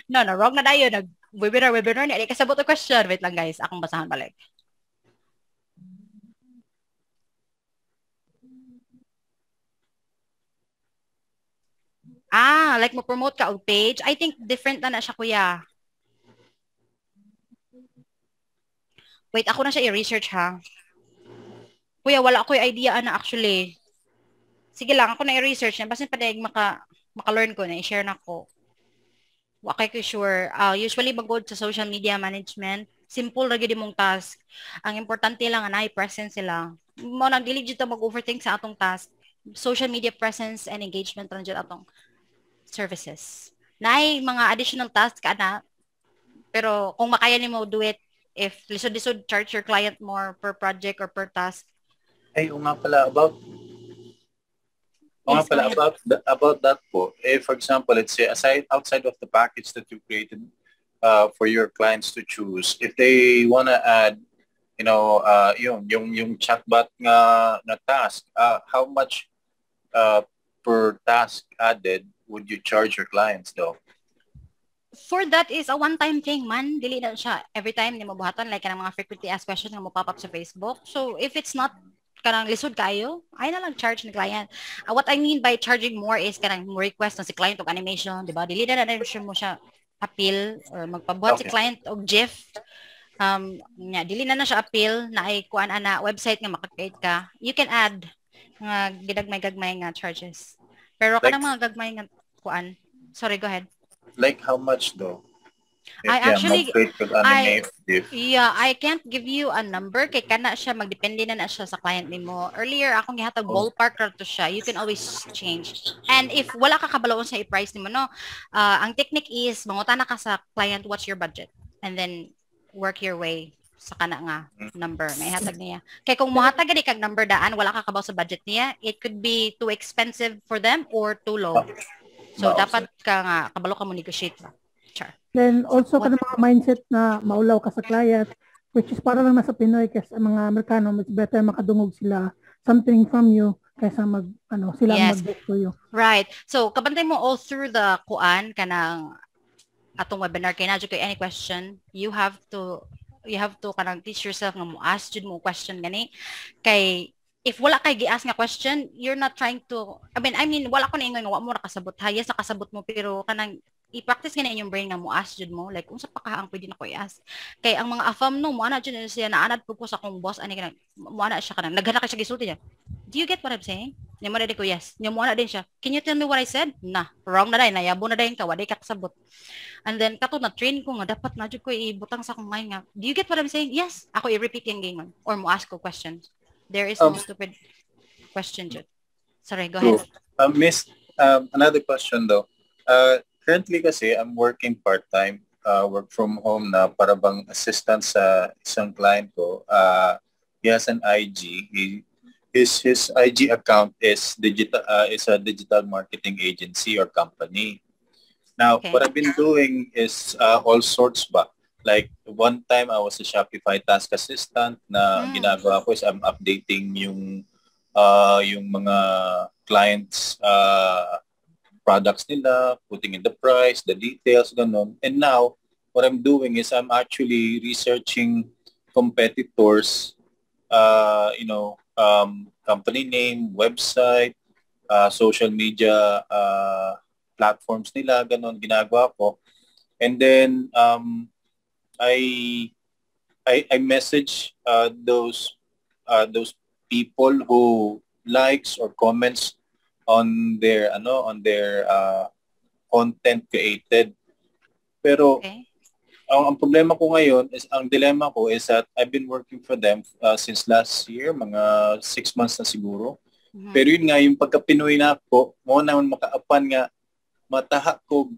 No, wrong na dayon. Webinar niya. Di kasabot ang question. Wait lang guys, akong basahan balik. Like mo promote ka og page. I think different na siya, kuya. Wait, ako na siya i-research ha. Kuya, wala ako yung idea na actually. Sige lang, ako na i-research na. Basta pa dahil maka-learn ko na, i-share na ko. Wala ko sure. Usually, mag-go sa social media management, simple na gini mong task. Ang importante lang na i-present sila. Mo nag-dili dito mag-overthink sa atong task. Social media presence and engagement ron dyan atong services. Naay mga additional tasks ka na, pero kung makaya ni mo do it, if lisod-lisod, charge your client more per project or per task. Ay, nga pala, about that po. For example, let's say, outside of the package that you created for your clients to choose, if they want to add, yung chatbot na task, how much per task added would you charge your clients though? For that is a one-time thing man. Dili na siya every time ni mabuhatan like kanang mga frequently asked questions nga mo pop up sa Facebook. So if it's not kanang lisod kayo, ay na lang charge ni client. What I mean by charging more is kanang mo request na si client og animation, di ba? Dili na siya mo siya appeal or magpabuhat si client og GIF. Nya dili na siya appeal na ay kuan ana website nga maka-create ka. You can add nga gidagmay-gagmay nga charges. Pero Like, kanang mga gagmay nga kuan. Sorry, go ahead. like how much though? I Yeah, actually mag-create kag I anime if Yeah, I can't give you a number kay kana siya magdepende na siya sa client nimo. Earlier akong gihatag ballpark ra to siya. You can always change. And if wala ka kabalaon sa i-price nimo no, ang technique is mangutana ka sa client what's your budget and then work your way sa kana nga number na ihatag niya. Kay kung mohatag gani kag number daan wala ka kabaw sa budget niya, it could be too expensive for them or too low. So dapat ka nga kabalo ka mo negotiate ba. Char. Then also ka mga mindset na maulaw ka sa client, which is para lang nasa Pinoy kasi mga Amerikano, it's better makadungog sila something from you kaysa sila Yes. mag-get for you. Right. So kabantay mo all through the kuan kanang atong webinar kay na kay any question, you have to kanang teach yourself nga mo ask jud mo question gani kay if wala kay gi-ask nga question, you're not trying to I mean wala ko na ingon nga wa mo nakasabot ha, yes nakasabot mo pero kanang i-practice gani inyong brain nga mo ask jud mo like unsa pa ka ang pwede na ko i-ask kay ang mga afam no mo ana jud siya naanad po ko sa akong boss ani kanang mo ana siya kanang naghana kay siya gisulti niya. Do you get what I'm saying? Niya mo na ko yes. Niya mo na din siya. Can you tell me what I said? Nah, wrong na dahil. Nayabo na dahil ka. Waday ka kasabot. And then, kato na train ko nga, dapat na dyan ko ibutang sa akong mind nga. Do you get what I'm saying? Yes. Ako i-repeat yung game. Or mo ask ko questions. There is no stupid question, Jude. Sorry, go ahead. Miss, another question though. Currently kasi, I'm working part-time. Work from home na para bang assistant sa isang client ko. He has an IG. His IG account is a digital marketing agency or company. Now, what I've been doing is all sorts ba. Like one time I was a Shopify task assistant na ginagawa ko is I'm updating yung mga clients products nila, putting in the price, the details, ganun. And now what I'm doing is I'm actually researching competitors, company name, website, social media platforms nila, ganun, ginagawa ko. And then I message those people who likes or comments on their content created. Pero ang problema ko ngayon is, ang dilemma ko is that I've been working for them since last year, mga 6 months na siguro. Pero yun nga, yung pagka-Pinoy na ako, mo naman makaapan nga, mataha ko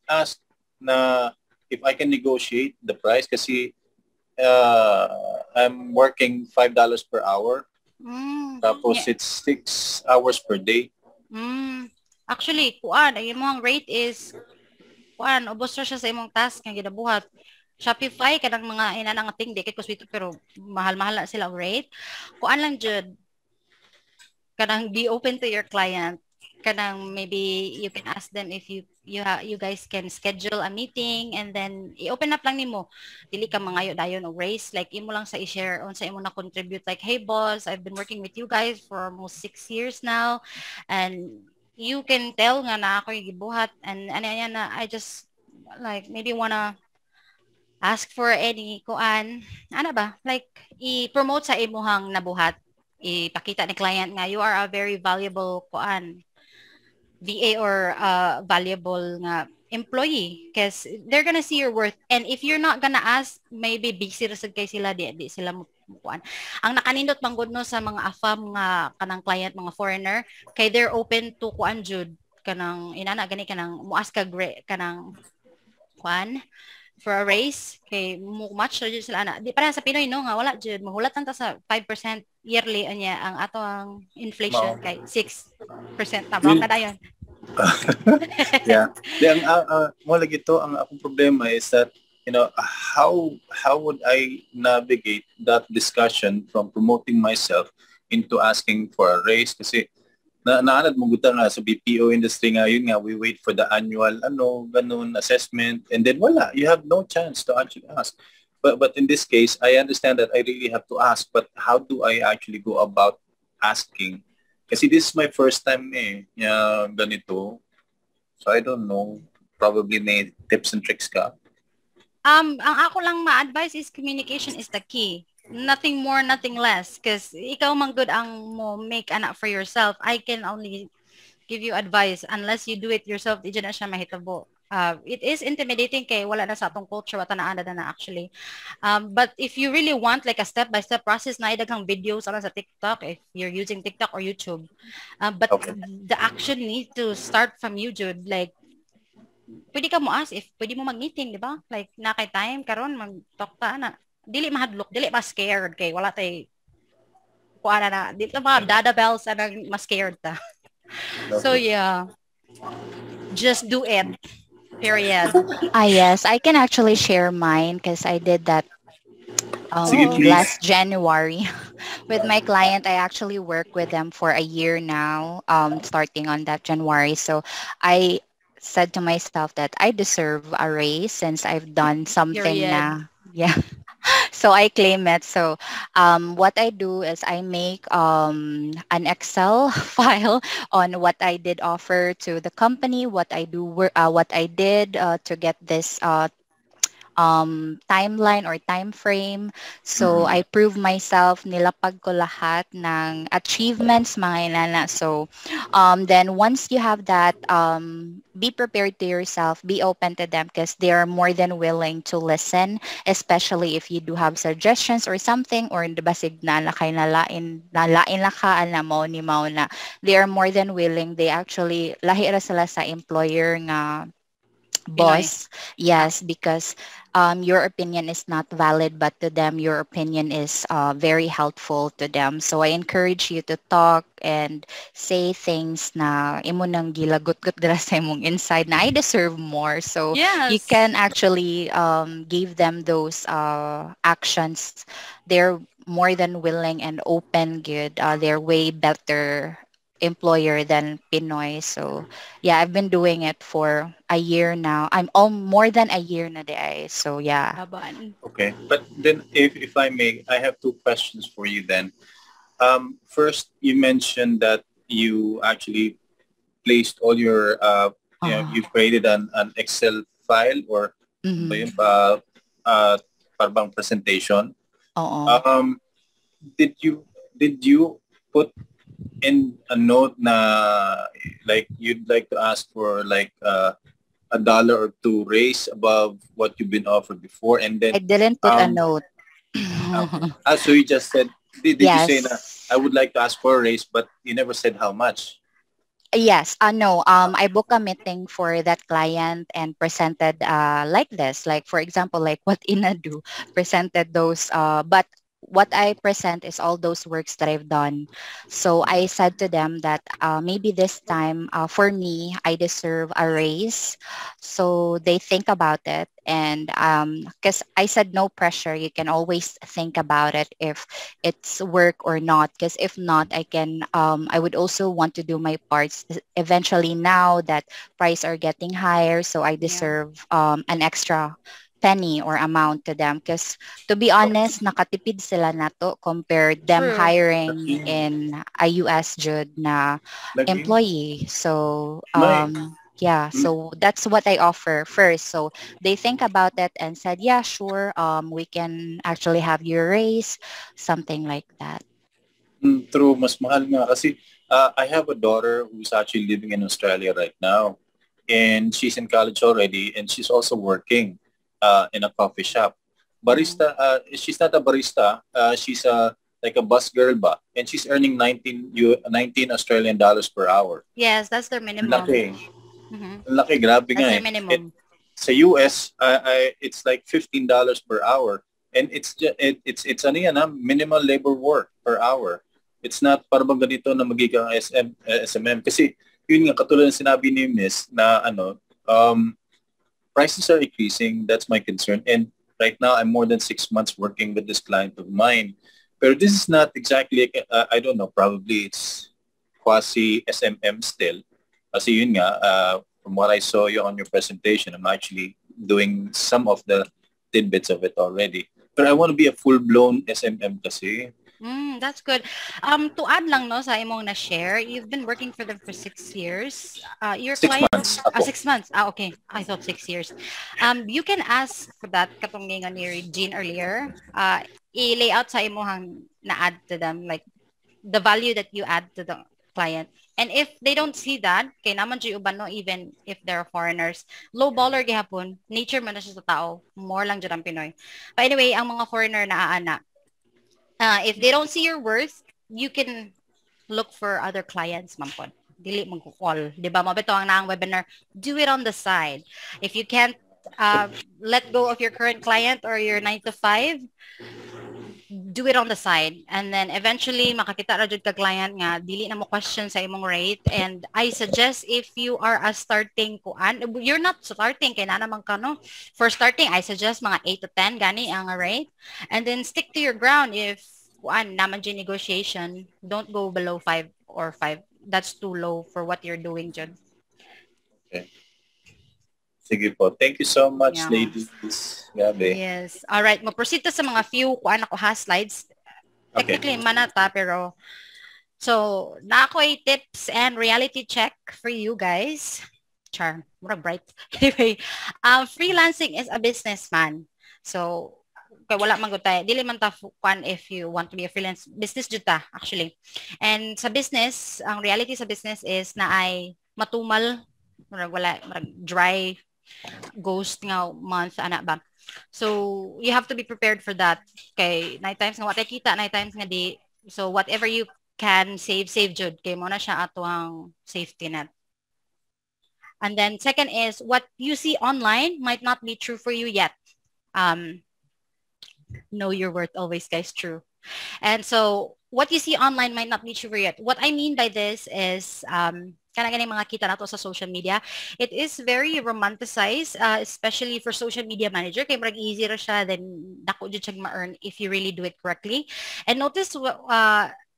ask na if I can negotiate the price kasi I'm working $5 per hour. Tapos it's 6 hours per day. Actually, kuan, ang imong rate is ubos ra siya sa imong task nga ginabuhat. Shopify kanang mga inanang ting di kay kuswito pero mahal-mahal na sila ang rate. Kuan lang jud kanang be open to your client. Kanang maybe you can ask them if you guys can schedule a meeting and then i-open up lang nimo. Dili ka mangayo dayon og raise like imo lang sa i-share on sa imo na contribute like hey boss, I've been working with you guys for almost 6 years now and you can tell nga na ako yung gibuhat and na I just like maybe wanna ask for any kuan ba like i-promote sa imuhang nabuhat, ipakita ni client nga you are a very valuable kuan VA or valuable nga employee because they're gonna see your worth and if you're not gonna ask maybe busy rasad kay sila di sila mo kuan. Ang nakanindot manggod no sa mga AFAM nga kanang client mga foreigner kay they're open to kuan jud kanang inana gani kanang muas ka kanang kuan for a raise kay much jud sila ana di para sa Pinoy no nga wala jud mahulat ta sa 5% yearly anya ang ato ang inflation kay 6% ta wrong na dayon. Yeah. Then mo lagi to ang akong problema is that how would I navigate that discussion from promoting myself into asking for a raise kasi naanad mo guta nga sa BPO industry nga yun nga we wait for the annual ganun assessment and then wala, you have no chance to actually ask. But in this case I understand that I really have to ask, but how do I actually go about asking? Kasi this is my first time ganito. So I don't know. Probably may tips and tricks ka. Ang ako lang ma-advise is communication is the key. Nothing more, nothing less. Because ikaw man good ang mo make anak for yourself. I can only give you advice unless you do it yourself. Di dyan na siya mahitabo. It is intimidating kay wala na sa atong culture, wata na na actually. But if you really want like a step-by-step process, na idaghang videos sa TikTok if you're using TikTok or YouTube. But Okay. the action needs to start from you, Jude. Like, pwede ka mo ask if pwede mo mag-meeting, di ba? Like, na kay time, karon mag-talk ta na. Dili mahadlok, dili pa scared kay wala tay kuana na. Dito mga dada bells anang mas scared ta. So yeah, just do it. Period. Yes, I can actually share mine because I did that Sige, Oh. please. last January with my client. I actually work with them for a year now, starting on that January. So I said to myself that I deserve a raise since I've done something Period. na, yeah. So I claim it. So what I do is I make an Excel file on what I did offer to the company, what I do, what I did to get this timeline or time frame. So I prove myself, nilapag ko lahat ng achievements mga inana. So then once you have that, be prepared to yourself, be open to them because they are more than willing to listen, especially if you do have suggestions or something or basig na kay nalain na ka ana mo ni mao na. They are more than willing. They actually lahi ra sila sa employer nga Pinoy. boss. Yes, because your opinion is not valid, but to them, your opinion is very helpful to them. So I encourage you to talk and say things na imo nang gilagot-got dira sa imong inside na I deserve more. So you Yes. can actually give them those actions. They're more than willing and open good. They're way better employer than Pinoy. So yeah, I've been doing it for a year now. I'm more than a year na day. So yeah. Laban. Okay. But then if I may, I have two questions for you then. First, you mentioned that you actually placed all your, you created an Excel file or ba yun, parang presentation. Oo. Did you put in a note na like you'd like to ask for like a dollar or two raise above what you've been offered before, and then I didn't put a note. so you just said, did you say na Yes. I would like to ask for a raise, but you never said how much? Yes, no. I booked a meeting for that client and presented like this, like for example, like what Ina do, presented those. But what I present is all those works that I've done. So I said to them that maybe this time for me, I deserve a raise. So they think about it, and because I said no pressure, you can always think about it if it's work or not, because if not I would also want to do my parts eventually now that prices are getting higher, so I Yeah. deserve an extra penny or amount to them because to be honest nakatipid sila nato compared them True. hiring in a US jud na Lagi. employee. So May, yeah, so that's what I offer first. So they think about it and said, yeah, sure, we can actually have your raise, something like that. true, mas mahal nga kasi I have a daughter who's actually living in Australia right now, and she's in college already, and she's also working in a coffee shop. Barista, she's not a barista. She's like a bus girl ba, and she's earning 19 Australian dollars per hour. Yes, that's their Ang minimum. laki. Mhm. Ang laki, grabe That's nga their eh. minimum. Sa US, it's like $15 per hour, and it's ano yan, minimal labor work per hour. It's not para bang ganito na magiging SMM kasi yun nga katulad ng sinabi ni Miss na prices are increasing. That's my concern. And right now, I'm more than 6 months working with this client of mine. But this is not exactly, I don't know, probably it's quasi SMM still. Kasi yun nga, from what I saw you on your presentation, I'm actually doing some of the tidbits of it already. But I want to be a full-blown SMM kasi. That's good. To add lang no sa imong na-share, you've been working for them for 6 years. Your 6 client, months ako. 6 months. Okay. I thought 6 years. You can ask for that katong gingon ni Jean earlier. I-layout sa imong na-add to them, like the value that you add to the client. And if they don't see that, kay naman dyan uban no, even if they're foreigners, low baller gihapon, nature man na siya sa tao, more lang dyan ang Pinoy. But anyway, ang mga foreigner na aana, if they don't see your worth, you can look for other clients, mampod. Dili mag-call. Di ba? Mabito ang naang webinar. Do it on the side. If you can't let go of your current client or your 9 to 5, do it on the side. And then eventually, makakita ra jud ka client nga, dili na mo question sa imong rate. And I suggest if you are a starting kuan, you're not starting, kay na naman ka, no? For starting, I suggest mga 8 to 10, gani ang rate. And then stick to your ground if kuan, naman dyan negotiation, don't go below 5 or 5. That's too low for what you're doing, Jud. Okay. Sige po. Thank you so much, Yeah. ladies. Gabi. Yes. All right. Mo-proceed ta sa mga few kuan ako ha slides. Okay. Technically, manata, pero so, na ako'y tips and reality check for you guys. Char, murag bright. Anyway, freelancing is a businessman. So, kay wala man gud tayo. Dili man ta kuan if you want to be a freelance business jud ta actually. And sa business, ang reality sa business is na ay matumal, murag wala, murag dry ghost nga month ana ba. So you have to be prepared for that. Kay night times nga watay kita, night times nga di. So whatever you can save jud kay mo na siya ato ang safety net. And then second is what you see online might not be true for you yet. Know your worth always, guys, true. And so what you see online might not be true for you yet. What I mean by this is kanang mga kita nato sa social media, it is very romanticized, especially for social media manager. Kay marag easy ra siya, then dako jud siya ma-earn if you really do it correctly. And notice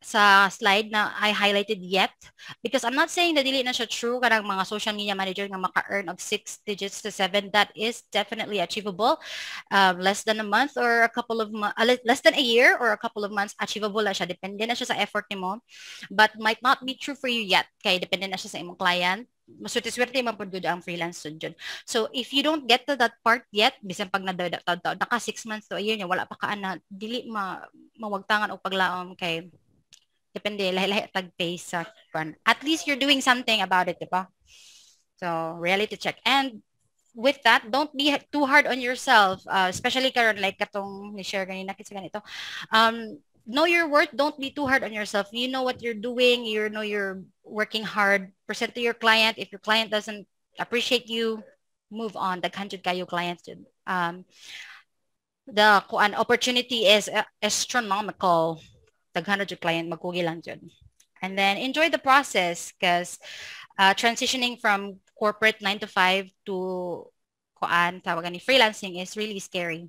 sa slide na I highlighted yet, because I'm not saying that dili na siya true kanang mga social media manager nga maka-earn of 6 digits to 7. That is definitely achievable. Less than a month or a couple of less than a year or a couple of months, achievable na siya. Depende na siya sa effort nimo, but might not be true for you yet. Kay depende na siya sa imong client. Maswerte-swerte man pud gud ang freelance jud. So if you don't get to that part yet, bisan pag naka 6 months to a year nya wala pa ka ana, dili mawagtangan og paglaom kay depende lahi-lahi tag pace sa kwan. At least you're doing something about it, diba? So reality check. And with that, don't be too hard on yourself, especially karon like katong ni-share ganina kasi ganito. Know your worth. Don't be too hard on yourself. You know what you're doing. You know you're working hard. Present to your client. If your client doesn't appreciate you, move on. Daghan jud kayo clients jud. The opportunity is astronomical. Daghan jud client magkugi lang jud. And then enjoy the process, because transitioning from corporate 9 to 5 to tawag ni freelancing is really scary.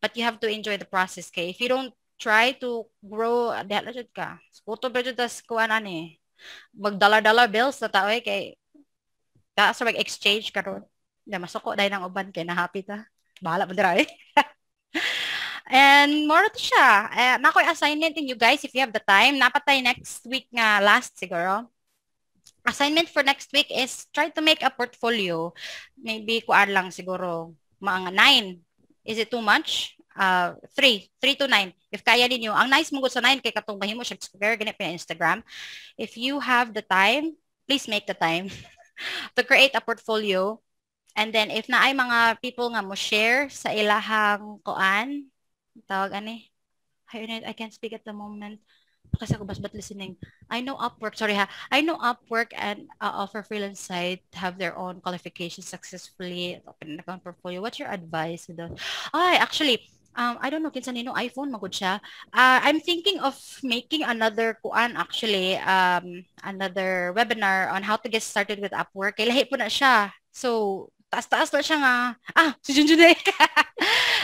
But you have to enjoy the process, kay if you don't try to grow, diha jud ka. Puto ba jud tas ani? Mag-dollar bills na tao kay ta sa mag-exchange karon. Da masuko dai nang uban kay na happy ta. Bahala mo dira. And more to siya. Nakoy assignment in you guys if you have the time. Napatay next week nga last siguro. Assignment for next week is try to make a portfolio. Maybe kuan lang siguro mga 9. Is it too much? 3 to 9. If kaya ninyo. Ang nice mo sa 9 kay katong mahimo siya very ganit pa Instagram. If you have the time, please make the time to create a portfolio. And then if na ay mga people nga mo share sa ilahang kuan, tawag ani, I can't speak at the moment kasi ako basbat listening. I know UPWORK and offer freelance site have their own qualifications successfully open an account portfolio. What's your advice to those? Actually, I don't know kinsa nino iPhone magud siya. I'm thinking of making another kuan actually, another webinar on how to get started with UPWORK. Kay lahi po na siya. So taas-taas na siya nga. Si Junjun eh.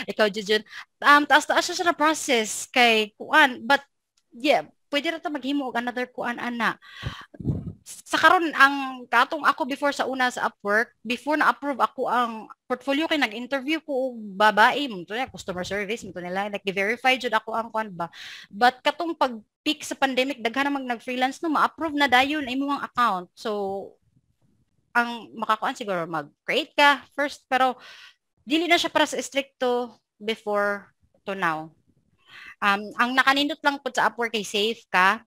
Ikaw, Junjun. Taas-taas siya na process kay kuan. But, yeah, pwede na ito maghimo og another kuan, ana. sa karon ang katong ako before sa una sa Upwork, before na-approve ako ang portfolio kay nag-interview ko og babae mo to customer service mo to nila like verify jud ako ang kwan ba. But katong pag peak sa pandemic daghan namang nag-freelance no ma-approve na dayon imong account. So ang makakuan siguro mag-create ka first pero dili na siya para sa stricto before to now. Ang nakanindot lang po sa Upwork ay safe ka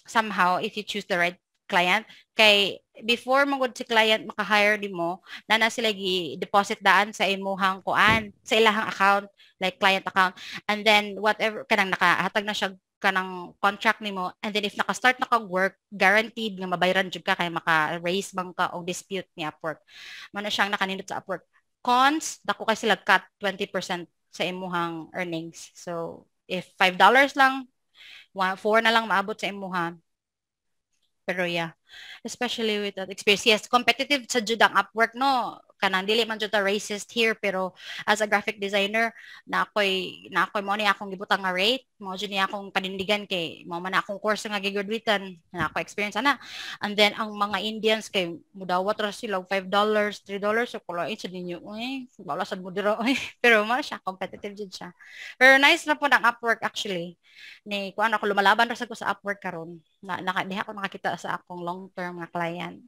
somehow if you choose the right client. Kay before magud si client maka-hire nimo, na sila gi-deposit daan sa imuhang kuan, sa ilahang account, like client account. And then whatever kanang nakahatag na siya kanang contract nimo and then if naka-start na kag-work, guaranteed nga mabayaran jud ka kay maka-raise bang ka og dispute ni Upwork. Mano siyang nakanindot sa Upwork. Cons, dako kay sila cut 20% sa imuhang earnings. So if $5 lang, 4 na lang maabot sa imuha. Pero yeah, especially with that experience. Yes, competitive sa jud ang Upwork, no? Kanang dili man jud ta racist here, pero as a graphic designer, na ako'y mo ni akong gibutang nga rate, mo jud ni akong panindigan kay mo man akong course nga gigraduatean, na ako experience ana. And then ang mga Indians kay mudawat ra sila $5, $3 so kulo sa ninyo. Uy, wala sad mo dira. Pero man siya competitive jud siya. Pero nice na po ang Upwork actually. Ni kuan ako lumalaban ra sa ko sa Upwork karon. Diha ako nakakita sa akong long-term nga client.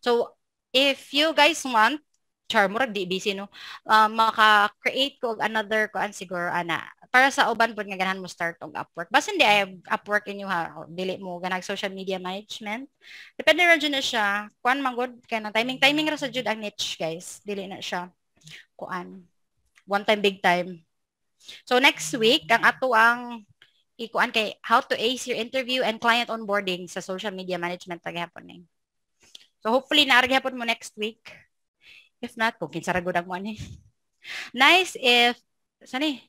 So, if you guys want, murag di busy no, maka-create ko og another kuan siguro ana para sa uban pud nga ganahan mo start og Upwork. Basta hindi ay Upwork inyo ha, dili mo ganag social media management. Depende ra jud na siya. Kuan man gud kay na timing ra sa jud ang niche guys. Dili na siya kuan one time big time. So next week ang ato ang ikuan kay how to ace your interview and client onboarding sa social media management paghapon ni. So hopefully naarag hapon mo next week. If not, kung kinsa ra gud ang money. Nice if sani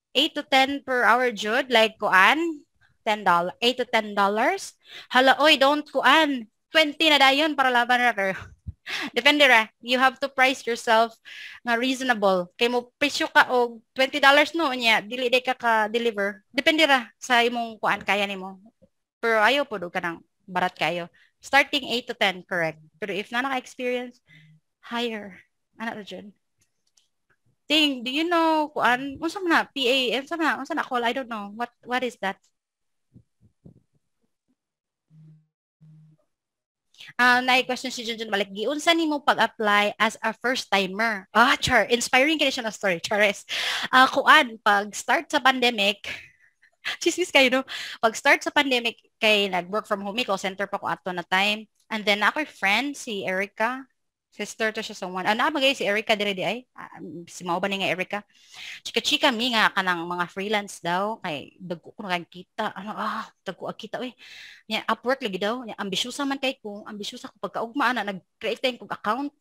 8 to 10 per hour jud like kuan $10, $8 to $10. Hala oy, don't kuan 20 na dayon para laban ra pero depende ra. You have to price yourself nga reasonable. Kay mo presyo ka og $20 no nya dili day ka deliver. Depende ra sa imong kuan kaya nimo. Pero ayo pud ka nang barat kayo. Starting 8 to 10 correct. Pero if na naka-experience higher. Ana ra jud. Ting, do you know kuan unsa man na PA, unsa na call? I don't know. What is that? Na-question si Junjun balik, giunsa nimo pag-apply as a first-timer? Inspiring kini siya na story. Charis. Kuan, pag-start sa pandemic, chismis kayo, no? Pag-start sa pandemic, kay nag-work from home, call center pa ko ato na time. And then, ako'y friend, si Erica. Sister to siya sa one. Magay si Erica dire di ay. Si mao ba ni nga Erica? Chika-chika mi nga kanang mga freelance daw kay dagko ko nakakita. Dagko kita oy. Nya Upwork lagi daw. Nya ambisyosa man kay ko. Ambisyosa ko pagkaugma ana nag-create kog account.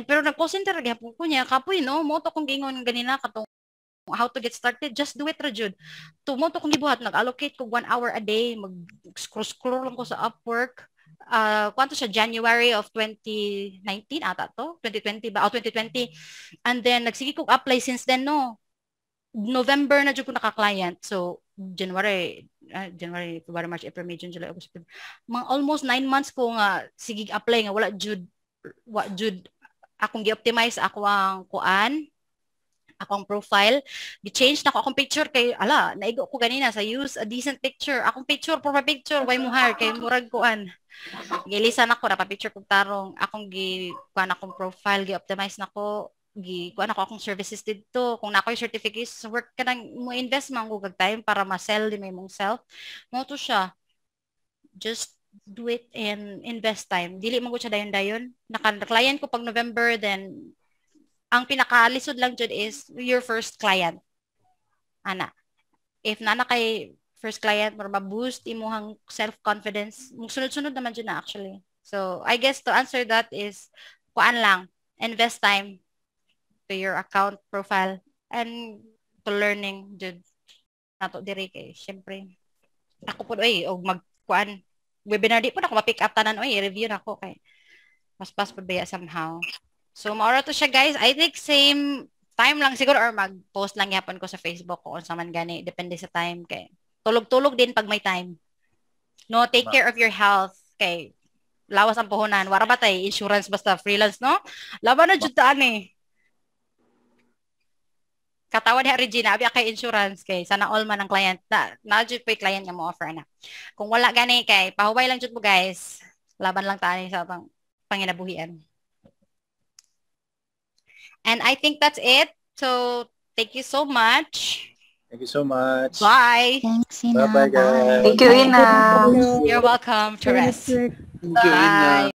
Pero nag-call center gyapon ko niya kapoy no. Mo to kong gingon ganina katong how to get started, just do it ra jud. Mo to kong gibuhat nag-allocate ko 1 hour a day, mag-scroll lang ko sa Upwork. Kwanto siya January of 2019 ata to 2020 ba 2020 and then nagsige ko apply since then no November na jud ko naka-client so January February March April May June July August mga almost 9 months ko nga sige apply nga wala jud akong gi-optimize ako ang kuan akong profile, gi-change na ko akong picture kay naigo ko ganina sa use a decent picture. Akong picture, profile picture, why mo hire kay murag kuan. Gilisan ako na pa-picture kog tarong akong kuan akong profile, gi-optimize na ko, kuan ako akong services dito. Kung na ako'y certificates sa work ka nang mo invest man ko kag time para ma-sell di may mong self. Mo to siya. Just do it and invest time. Dili man ko siya dayon-dayon. Naka-client ko pag November then ang pinakalisod lang dyan is your first client. Ana. If nana kay first client, ma-boost imuhang self-confidence. Sunod-sunod naman dyan na actually. So, I guess to answer that is, kuan lang, invest time to your account profile and to learning dyan. Nato diri kay, syempre. Ako po, o mag-kuan, webinar di po na ako ma-pick up tanan, review na ako kay mas-pas po ba somehow. So, maura to siya guys. I think same time lang siguro or mag-post lang yapon ko sa Facebook kung sa man gani. Depende sa time. Kay tulog-tulog din pag may time. No, take care of your health. kay lawas ang puhunan. Wara ba tay insurance basta freelance, no? Laban na jud taan eh. Katawan ni Regina, abi kay insurance kay sana all man ang client na jud pay client nga mo offer na. Kung wala gani kay pahuway lang jud mo guys. Laban lang tani sa atong panginabuhian. And I think that's it. So thank you so much. Thank you so much. Bye. Thanks, Ina. Bye-bye, guys. Thank you, Ina. You're welcome to rest. Next week. Thank you, Ina. Bye.